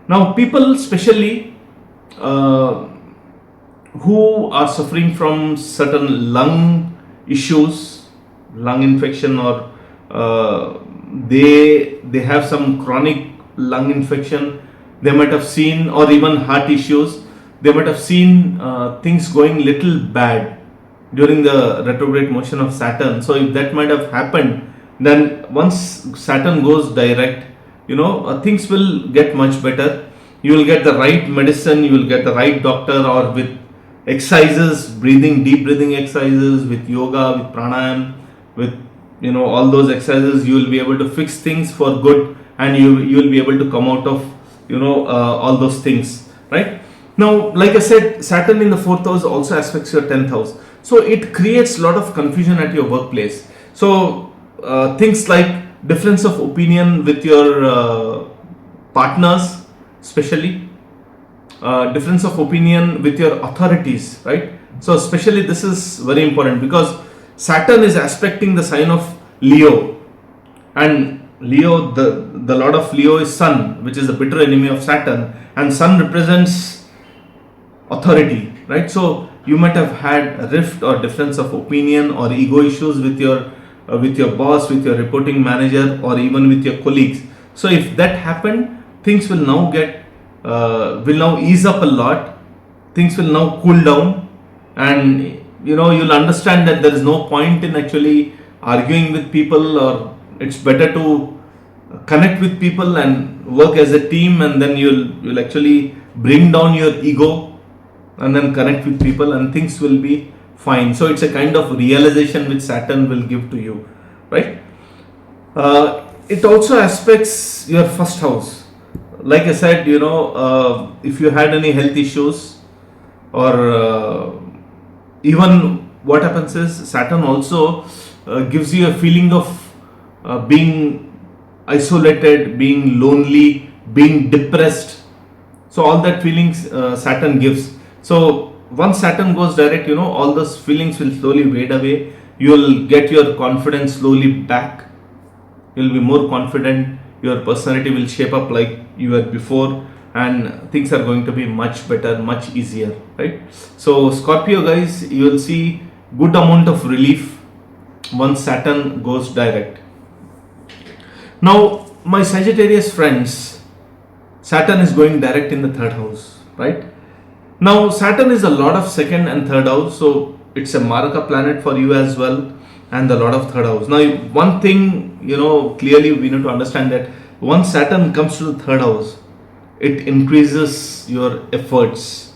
Now, people especially who are suffering from certain lung issues, lung infection, or they have some chronic lung infection, they might have seen, or even heart issues, they might have seen things going little bad during the retrograde motion of Saturn. So if that might have happened, then once Saturn goes direct, things will get much better. You will get the right medicine, you will get the right doctor, or with exercises, deep breathing exercises, with yoga, with pranayam, with all those exercises, you will be able to fix things for good, and you will be able to come out of all those things, right? Now, like I said, Saturn in the 4th house also aspects your 10th house, so it creates a lot of confusion at your workplace. So things like difference of opinion with your partners, especially difference of opinion with your authorities, right? So especially this is very important, because Saturn is aspecting the sign of Leo, and Leo, the lord of Leo is Sun, which is the bitter enemy of Saturn, and Sun represents authority, right? So you might have had a rift or difference of opinion or ego issues with your boss, with your reporting manager, or even with your colleagues. So if that happened, things will now ease up a lot. Things will now cool down, and you'll understand that there is no point in actually arguing with people, or it's better to connect with people and work as a team, and then you'll actually bring down your ego and then connect with people, and things will be fine. So it's a kind of realization which Saturn will give to you, right? It also aspects your 1st house. Like I said, if you had any health issues, or even what happens is Saturn also gives you a feeling of being isolated, being lonely, being depressed. So all that feelings Saturn gives. So once Saturn goes direct, all those feelings will slowly fade away. You will get your confidence slowly back. You will be more confident. Your personality will shape up like you were before, and things are going to be much better, much easier, right? So Scorpio guys, you will see good amount of relief once Saturn goes direct. Now, my Sagittarius friends, Saturn is going direct in the 3rd house, right? Now, Saturn is a lot of 2nd and 3rd house, so it's a Maraka planet for you as well, and the lot of 3rd house. Now, one thing, clearly we need to understand that once Saturn comes to the 3rd house, it increases your efforts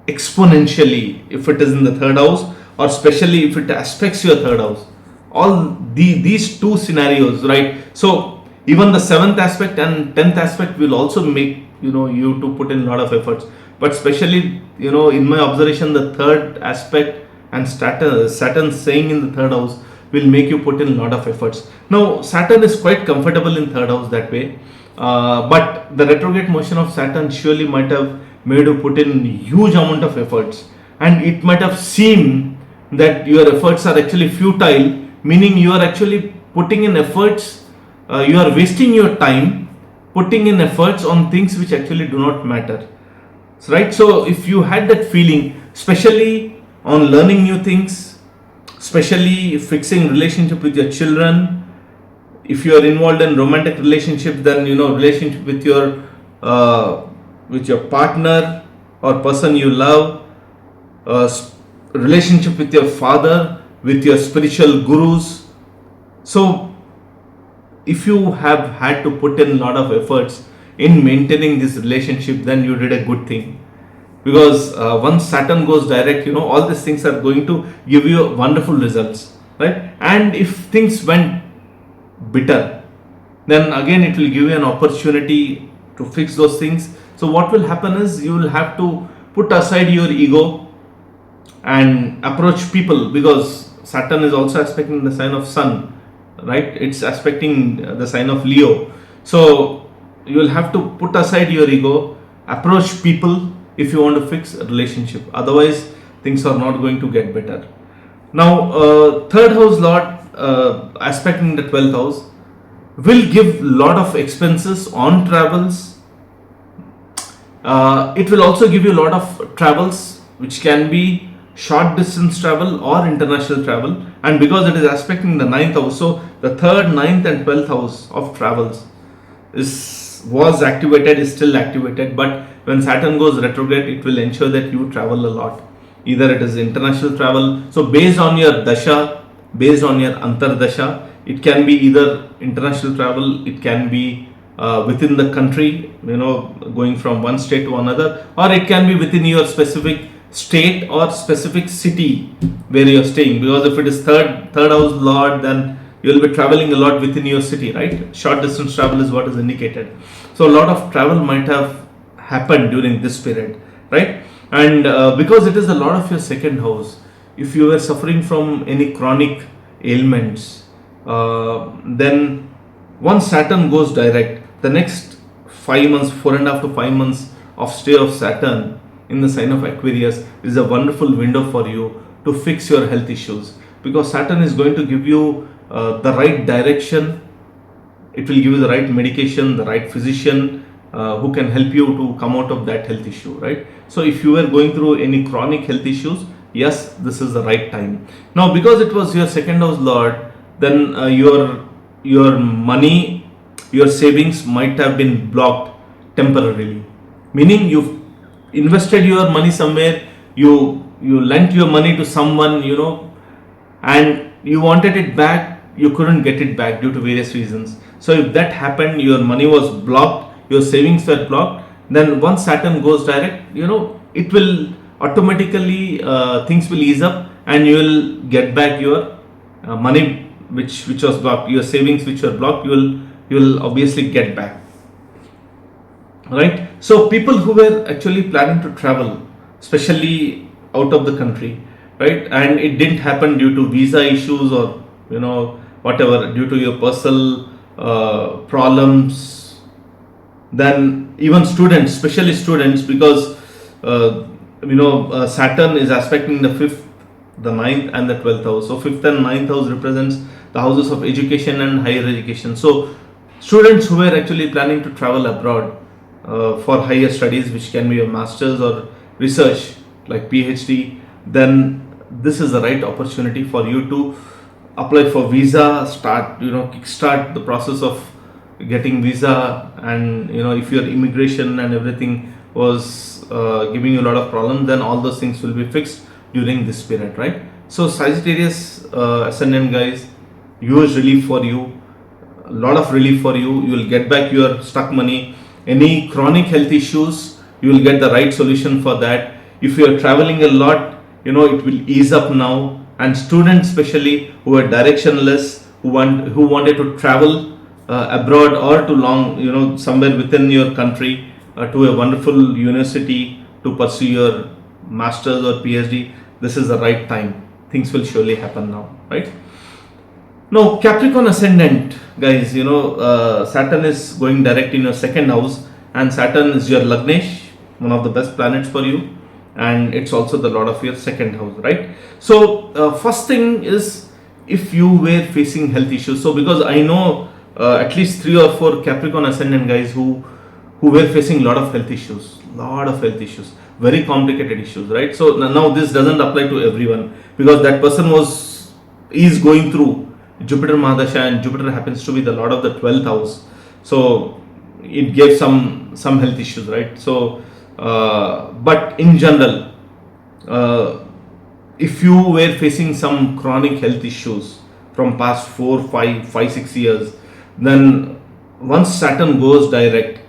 exponentially if it is in the 3rd house, or especially if it aspects your 3rd house. All these two scenarios, right? So even the 7th aspect and 10th aspect will also make you to put in a lot of efforts, but especially in my observation, the 3rd aspect and Saturn staying in the 3rd house will make you put in a lot of efforts. Now Saturn is quite comfortable in 3rd house that way, but the retrograde motion of Saturn surely might have made you put in huge amount of efforts, and it might have seemed that your efforts are actually futile, meaning you are actually putting in efforts, you are wasting your time putting in efforts on things which actually do not matter, right? So if you had that feeling, especially on learning new things, especially fixing relationship with your children, if you are involved in romantic relationships, then relationship with your partner or person you love, relationship with your father, with your spiritual gurus. So if you have had to put in a lot of efforts in maintaining this relationship, then you did a good thing, because once Saturn goes direct, all these things are going to give you wonderful results, right? And if things went bitter, then again it will give you an opportunity to fix those things. So what will happen is you will have to put aside your ego, and approach people, because Saturn is also aspecting the sign of Sun, right? It's aspecting the sign of Leo. So you will have to put aside your ego, approach people if you want to fix a relationship. Otherwise, things are not going to get better. Now, third house Lord aspecting the 12th house will give lot of expenses on travels. It will also give you a lot of travels, which can be short distance travel or international travel. And because it is aspecting the 9th house, so the 3rd, 9th and 12th house of travels was activated, is still activated. But when Saturn goes retrograde, it will ensure that you travel a lot. Either it is international travel. So based on your dasha, based on your antardasha, it can be either international travel, it can be within the country, going from one state to another, or it can be within your specific state or specific city where you are staying. Because if it is third house Lord, then you will be traveling a lot within your city, right? Short distance travel is what is indicated. So a lot of travel might have happened during this period, right? And because it is a lot of your second house, if you were suffering from any chronic ailments, then once Saturn goes direct, the next 5 months, 4.5 to 5 months of stay of Saturn in the sign of Aquarius is a wonderful window for you to fix your health issues, because Saturn is going to give you the right direction. It will give you the right medication, the right physician who can help you to come out of that health issue, right? So if you were going through any chronic health issues, yes, this is the right time. Now, because it was your second house Lord, then your money, your savings might have been blocked temporarily. Meaning you've invested your money somewhere, you lent your money to someone, and you wanted it back, you couldn't get it back due to various reasons. So if that happened, your money was blocked, your savings were blocked, then once Saturn goes direct, it will automatically, things will ease up and you will get back your money which was blocked, your savings which were blocked, you will obviously get back, right? So people who were actually planning to travel, especially out of the country, right, and it didn't happen due to visa issues or whatever, due to your personal problems, then even students, especially students, because Saturn is aspecting the 5th, the 9th and the 12th house. So 5th and 9th house represents the houses of education and higher education. So students who were actually planning to travel abroad for higher studies, which can be a master's or research like PhD, then this is the right opportunity for you to apply for visa, kickstart the process of getting visa. And if your immigration and everything was giving you a lot of problems, then all those things will be fixed during this period, right? So Sagittarius ascendant guys, huge relief for you, a lot of relief for you. You will get back your stuck money. Any chronic health issues, you will get the right solution for that. If you are traveling a lot, it will ease up now. And students especially who are directionless, who wanted to travel abroad or to long, somewhere within your country to a wonderful university to pursue your master's or PhD, this is the right time. Things will surely happen now, right? Now, Capricorn ascendant guys, Saturn is going direct in your second house, and Saturn is your Lagnesh, one of the best planets for you, and it's also the lord of your second house, right? So first thing is, if you were facing health issues, so because I know at least 3 or 4 Capricorn ascendant guys who were facing a lot of health issues, very complicated issues, right? So now this doesn't apply to everyone, because that person is going through Jupiter Mahadasha, and Jupiter happens to be the lord of the 12th house, so it gave some health issues, right? So but in general, if you were facing some chronic health issues from past 4, 5, 6 years, then once Saturn goes direct,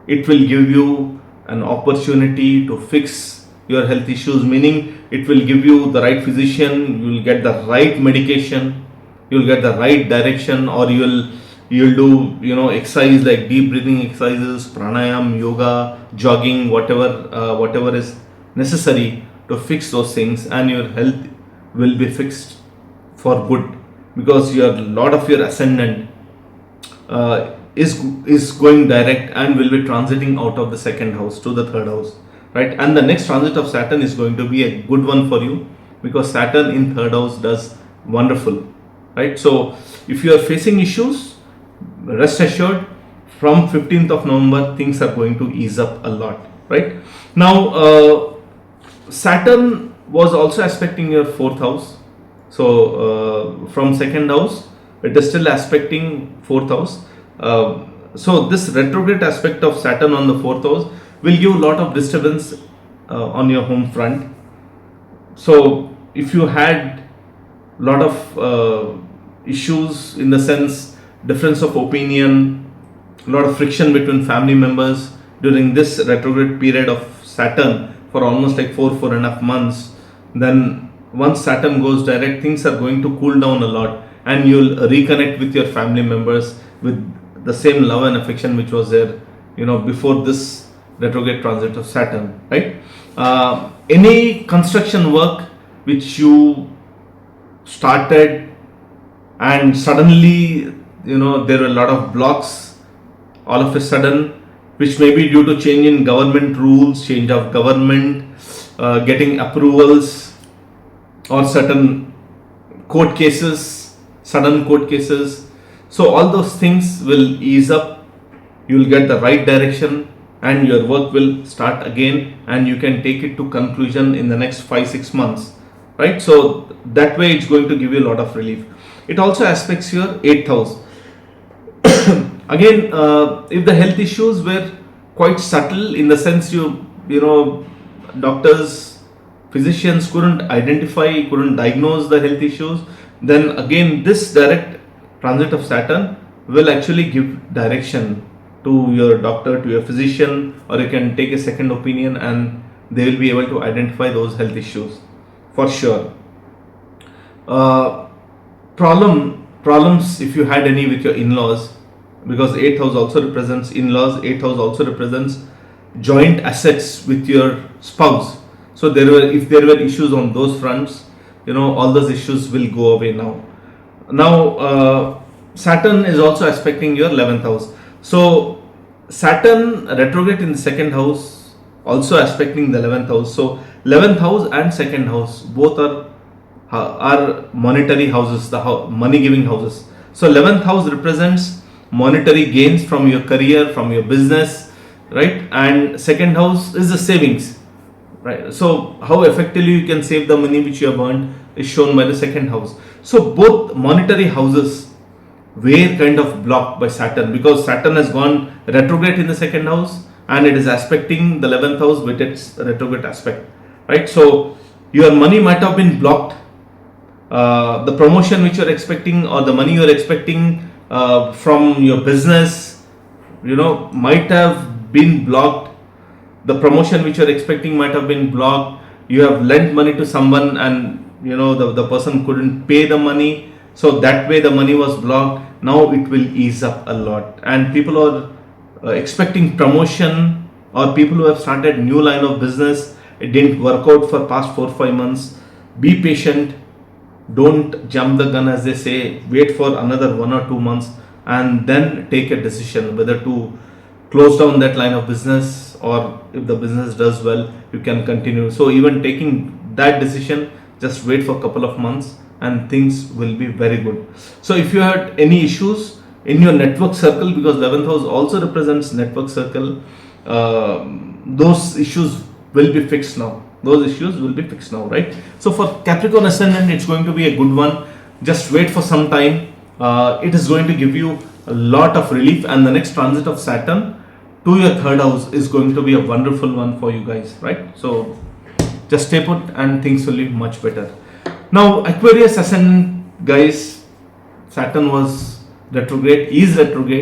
it will give you an opportunity to fix your health issues. Meaning, it will give you the right physician, you will get the right medication, you will get the right direction, or you'll do exercise like deep breathing exercises, pranayam, yoga, jogging, whatever is necessary to fix those things, and your health will be fixed for good, because your lot of your ascendant is going direct and will be transiting out of the second house to the third house, right? And the next transit of Saturn is going to be a good one for you, because Saturn in third house does wonderful, right? So if you are facing issues, rest assured, from 15th of November things are going to ease up a lot, right? Now Saturn was also aspecting your fourth house. So from second house it is still aspecting fourth house. So this retrograde aspect of Saturn on the fourth house will give a lot of disturbance on your home front. So if you had lot of issues, in the sense difference of opinion, a lot of friction between family members during this retrograde period of Saturn for almost like 4.5 months, then once Saturn goes direct, things are going to cool down a lot, and you'll reconnect with your family members with the same love and affection which was there, before this retrograde transit of Saturn, right? Any construction work which you started and suddenly there were a lot of blocks all of a sudden, which may be due to change in government rules, change of government, getting approvals, or certain court cases, sudden court cases. So all those things will ease up, you will get the right direction, and your work will start again, and you can take it to conclusion in the next 5-6 months, right? So that way it's going to give you a lot of relief. It also aspects your 8th house. Again, if the health issues were quite subtle, in the sense doctors, physicians couldn't identify, couldn't diagnose the health issues, then again this direct transit of Saturn will actually give direction to your doctor, to your physician, or you can take a second opinion and they will be able to identify those health issues for sure. Problems if you had any with your in-laws, because 8th house also represents in-laws, 8th house also represents joint assets with your spouse. So if there were issues on those fronts, all those issues will go away now. Now Saturn is also aspecting your 11th house. So Saturn retrograde in the second house, also aspecting the 11th house. So 11th house and second house both are monetary houses, the money giving houses. So 11th house represents monetary gains from your career, from your business, right? And second house is the savings, right? So how effectively you can save the money which you have earned is shown by the second house. So both monetary houses were kind of blocked by Saturn, because Saturn has gone retrograde in the second house and it is aspecting the 11th house with its retrograde aspect, right? So your money might have been blocked. The promotion which you are expecting, or the money you are expecting from your business, might have been blocked. The promotion which you are expecting might have been blocked. You have lent money to someone and the person couldn't pay the money, so that way the money was blocked. Now it will ease up a lot, and people are expecting promotion, or people who have started new line of business, it didn't work out for past 4-5 months. Be patient, don't jump the gun, as they say. Wait for another 1 or 2 months and then take a decision whether to close down that line of business, or if the business does well, you can continue. So even taking that decision, just wait for a couple of months and things will be very good. So if you had any issues in your network circle, because 11th house also represents network circle, those issues will be fixed now. Right? So for Capricorn Ascendant, it's going to be a good one. Just wait for some time. It is going to give you a lot of relief, and the next transit of Saturn to your third house is going to be a wonderful one for you guys, right? So just stay put and things will be much better. Now Aquarius Ascendant guys, Saturn is retrograde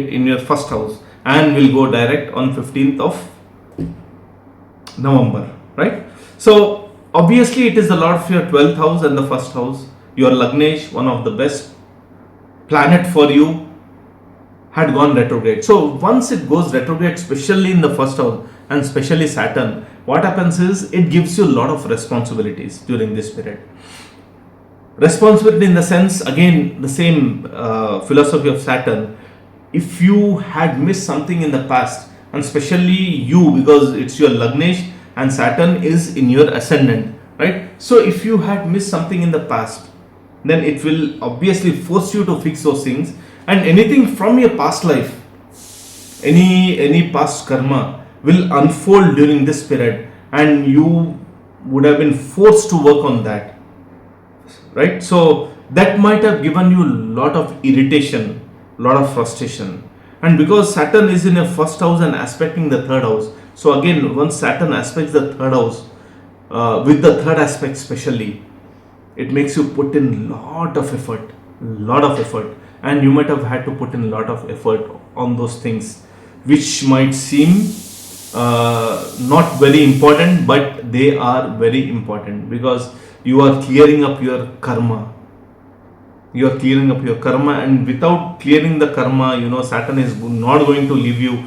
in your first house and will go direct on 15th of November, right? So obviously it is the lord of your 12th house and the first house. Your Lagnesh, one of the best planet for you, had gone retrograde. So once it goes retrograde, especially in the first house and especially Saturn, what happens is it gives you a lot of responsibilities during this period. Responsibility in the sense, again, the same philosophy of Saturn. If you had missed something in the past, and especially you, because it's your Lagnesh and Saturn is in your ascendant, right? So if you had missed something in the past, then it will obviously force you to fix those things, and anything from your past life, any past karma will unfold during this period, and you would have been forced to work on that, right? So that might have given you a lot of irritation, lot of frustration. And because Saturn is in your first house and aspecting the third house, so again, once Saturn aspects the third house, with the third aspect especially, it makes you put in lot of effort, and you might have had to put in a lot of effort on those things which might seem not very important, but they are very important, because you are clearing up your karma. And without clearing the karma, Saturn is not going to leave you.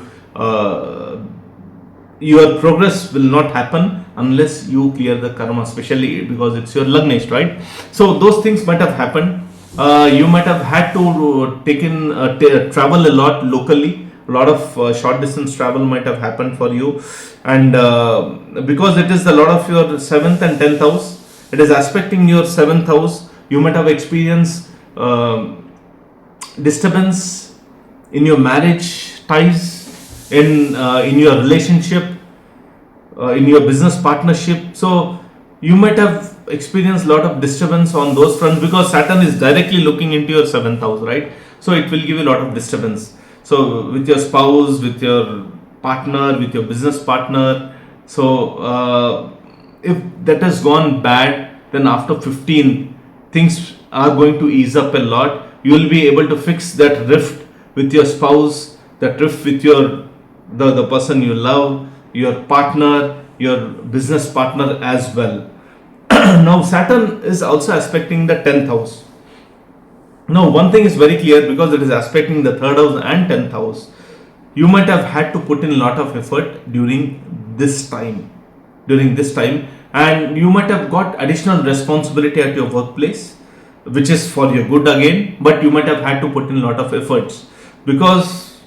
Your progress will not happen unless you clear the karma, especially because it's your Lagnesh, right? So those things might have happened. You might have had to travel a lot locally. A lot of short distance travel might have happened for you, and because it is a lot of your 7th and 10th house, it is aspecting your 7th house. You might have experienced disturbance in your marriage ties, in your relationship, in your business partnership. So you might have experienced a lot of disturbance on those fronts, because Saturn is directly looking into your 7th house, right? So it will give you a lot of disturbance. So with your spouse, with your partner, with your business partner. So if that has gone bad, then after 15, things are going to ease up a lot. You will be able to fix that rift with your spouse, that rift with the person you love, your partner, your business partner as well. Now Saturn is also aspecting the 10th house. Now one thing is very clear, because it is aspecting the 3rd house and 10th house, you might have had to put in a lot of effort during this time, and you might have got additional responsibility at your workplace, which is for your good again, but you might have had to put in a lot of efforts, because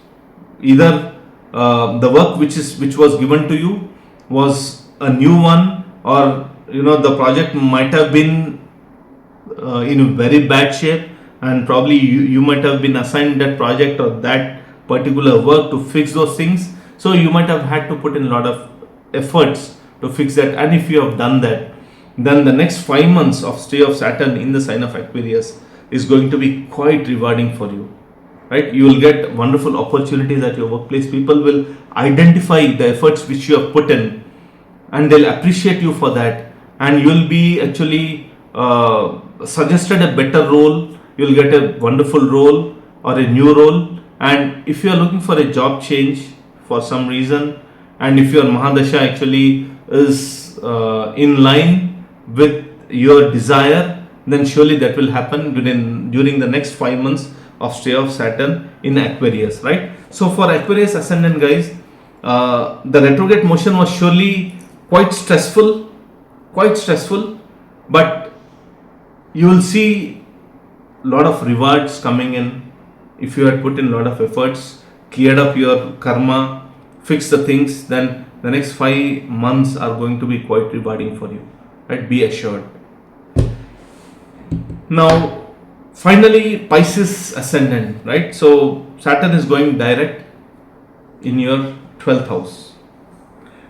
either the work which was given to you was a new one, or the project might have been in very bad shape, and probably you might have been assigned that project or that particular work to fix those things. So you might have had to put in a lot of efforts to fix that, and if you have done that, then the next 5 months of stay of Saturn in the sign of Aquarius is going to be quite rewarding for you, right? You will get wonderful opportunities at your workplace. People will identify the efforts which you have put in, and they'll appreciate you for that, and you will be actually suggested a better role. You will get a wonderful role or a new role. And if you are looking for a job change for some reason, and if your Mahadasha actually is in line with your desire, then surely that will happen during the next 5 months of stay of Saturn in Aquarius, right? So for Aquarius ascendant guys, the retrograde motion was surely quite stressful, but you will see a lot of rewards coming in if you had put in a lot of efforts, cleared up your karma, fixed the things. Then the next 5 months are going to be quite rewarding for you, right? Be assured. Now finally, Pisces ascendant, right? So Saturn is going direct in your 12th house.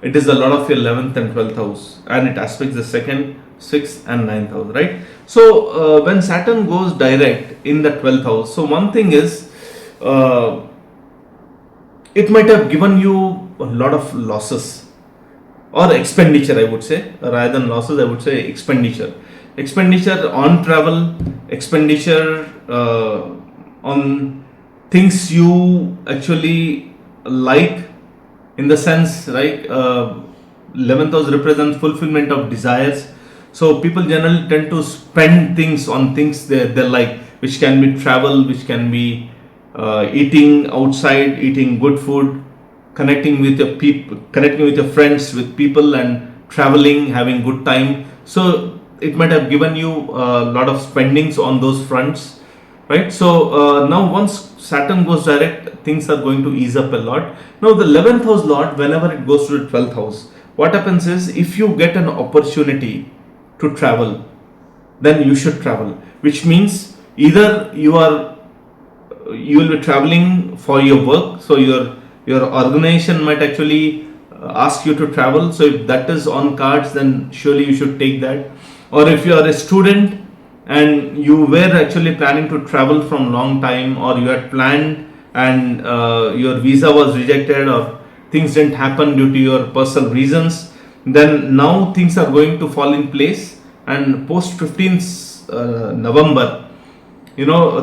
It is a lot of your 11th and 12th house, and it aspects the 2nd, 6th and 9th house, right? So when Saturn goes direct in the 12th house, so one thing is it might have given you a lot of losses or expenditure, I would say. Rather than losses, I would say expenditure on travel, expenditure on things you actually like, in the sense, right? 11th house represents fulfillment of desires. So people generally tend to spend things on things they like, which can be travel, which can be eating outside, eating good food, connecting with your people, connecting with your friends, with people, and traveling, having good time. So it might have given you a lot of spendings on those fronts, right? So now once Saturn goes direct, things are going to ease up a lot. Now the 11th house lord, whenever it goes to the 12th house, what happens is, if you get an opportunity to travel, then you should travel, which means either you will be traveling for your work, so your organization might actually ask you to travel. So if that is on cards, then surely you should take that. Or if you are a student and you were actually planning to travel from long time, or you had planned and your visa was rejected, or things didn't happen due to your personal reasons, then now things are going to fall in place, and post 15th November,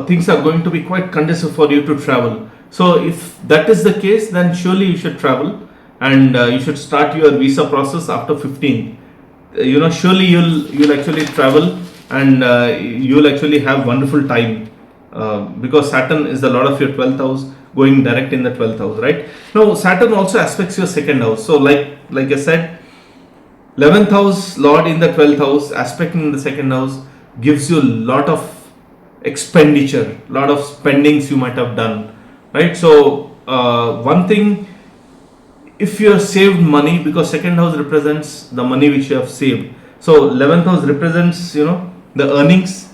things are going to be quite conducive for you to travel. So if that is the case, then surely you should travel, and you should start your visa process after 15th. Surely you'll actually travel, and you'll actually have wonderful time, because Saturn is the lord of your 12th house, going direct in the 12th house, right? Now Saturn also aspects your second house. So like I said, 11th house lord in the 12th house aspecting in the second house gives you a lot of expenditure, lot of spendings you might have done, right? So one thing, if you have saved money, because second house represents the money which you have saved, so 11th house represents the earnings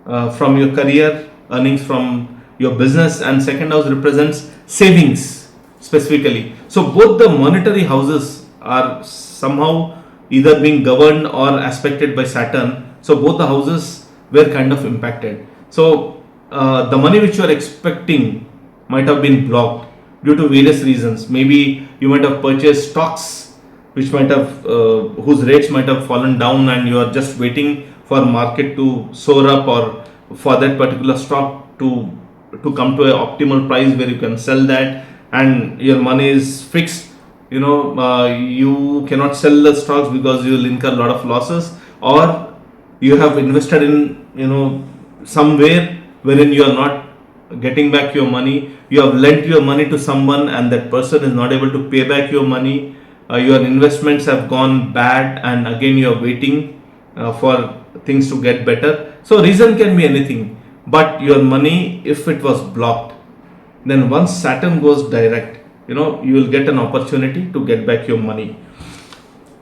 from your career, earnings from your business, and second house represents savings specifically. So both the monetary houses are somehow either being governed or aspected by Saturn. So both the houses were kind of impacted. So the money which you are expecting might have been blocked due to various reasons. Maybe you might have purchased stocks which might have whose rates might have fallen down, and you are just waiting for market to soar up, or for that particular stock to come to an optimal price where you can sell that, and your money is fixed. You cannot sell the stocks because you will incur a lot of losses, or you have invested in somewhere wherein you are not getting back your money. You have lent your money to someone, and that person is not able to pay back your money. Your investments have gone bad, and again you are waiting for things to get better. So reason can be anything, but your money, if it was blocked, then once Saturn goes direct, you will get an opportunity to get back your money.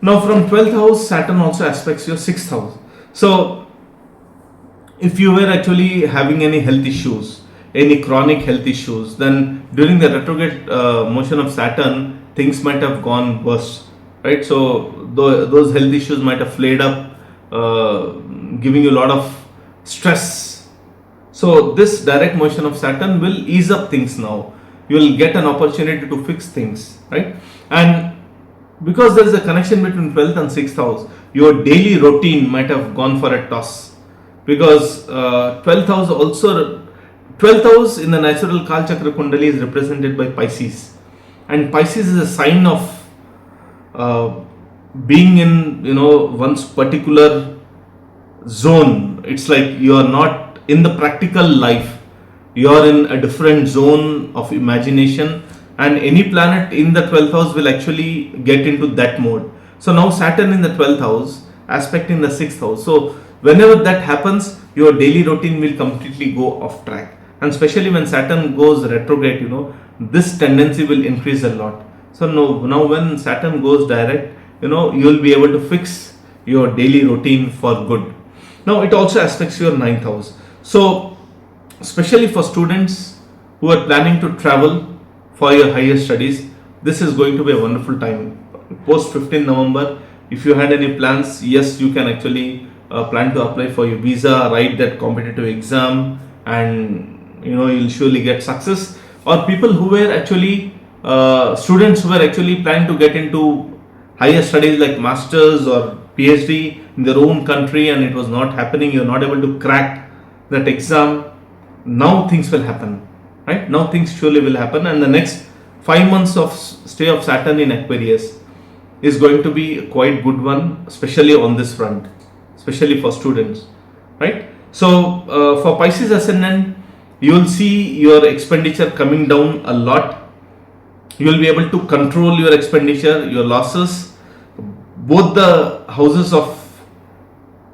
Now from 12th house, Saturn also aspects your 6th house. So if you were actually having any health issues, any chronic health issues, then during the retrograde motion of Saturn, things might have gone worse, right? So those health issues might have flared up, giving you a lot of stress. So this direct motion of Saturn will ease up things now. You will get an opportunity to fix things, right? And because there is a connection between 12th and 6th house, your daily routine might have gone for a toss, because 12th house in the natural Kal Chakra Kundali is represented by Pisces, and Pisces is a sign of being in one's particular zone. It's like you are not in the practical life, you are in a different zone of imagination, and any planet in the 12th house will actually get into that mode. So now Saturn in the 12th house aspecting the 6th house, so whenever that happens, your daily routine will completely go off track, and especially when Saturn goes retrograde, this tendency will increase a lot. So now when Saturn goes direct, you will be able to fix your daily routine for good. Now it also aspects your 9th house. So especially for students who are planning to travel for your higher studies, this is going to be a wonderful time. Post 15 November, if you had any plans, yes, you can actually plan to apply for your visa, write that competitive exam, and you'll surely get success. Or people who were actually students who were actually planning to get into higher studies like masters or PhD in their own country, and it was not happening, you're not able to crack that exam. Now things will happen, right? Now things surely will happen, and the next 5 months of stay of Saturn in Aquarius is going to be a quite good one, especially on this front, especially for students, right? So for Pisces ascendant, you will see your expenditure coming down a lot, You will be able to control your expenditure, your losses. Both the houses of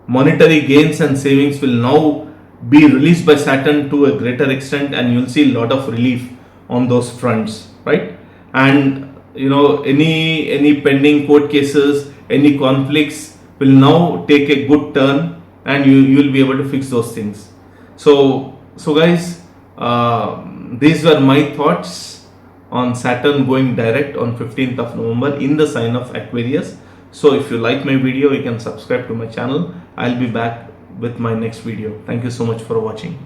monetary gains and savings will now be released by Saturn to a greater extent, and you'll see a lot of relief on those fronts, right? And any pending court cases, any conflicts will now take a good turn, and you will be able to fix those things. So guys, these were my thoughts on Saturn going direct on 15th of November in the sign of Aquarius. So if you like my video, you can subscribe to my channel. I'll be back with my next video. Thank you so much for watching.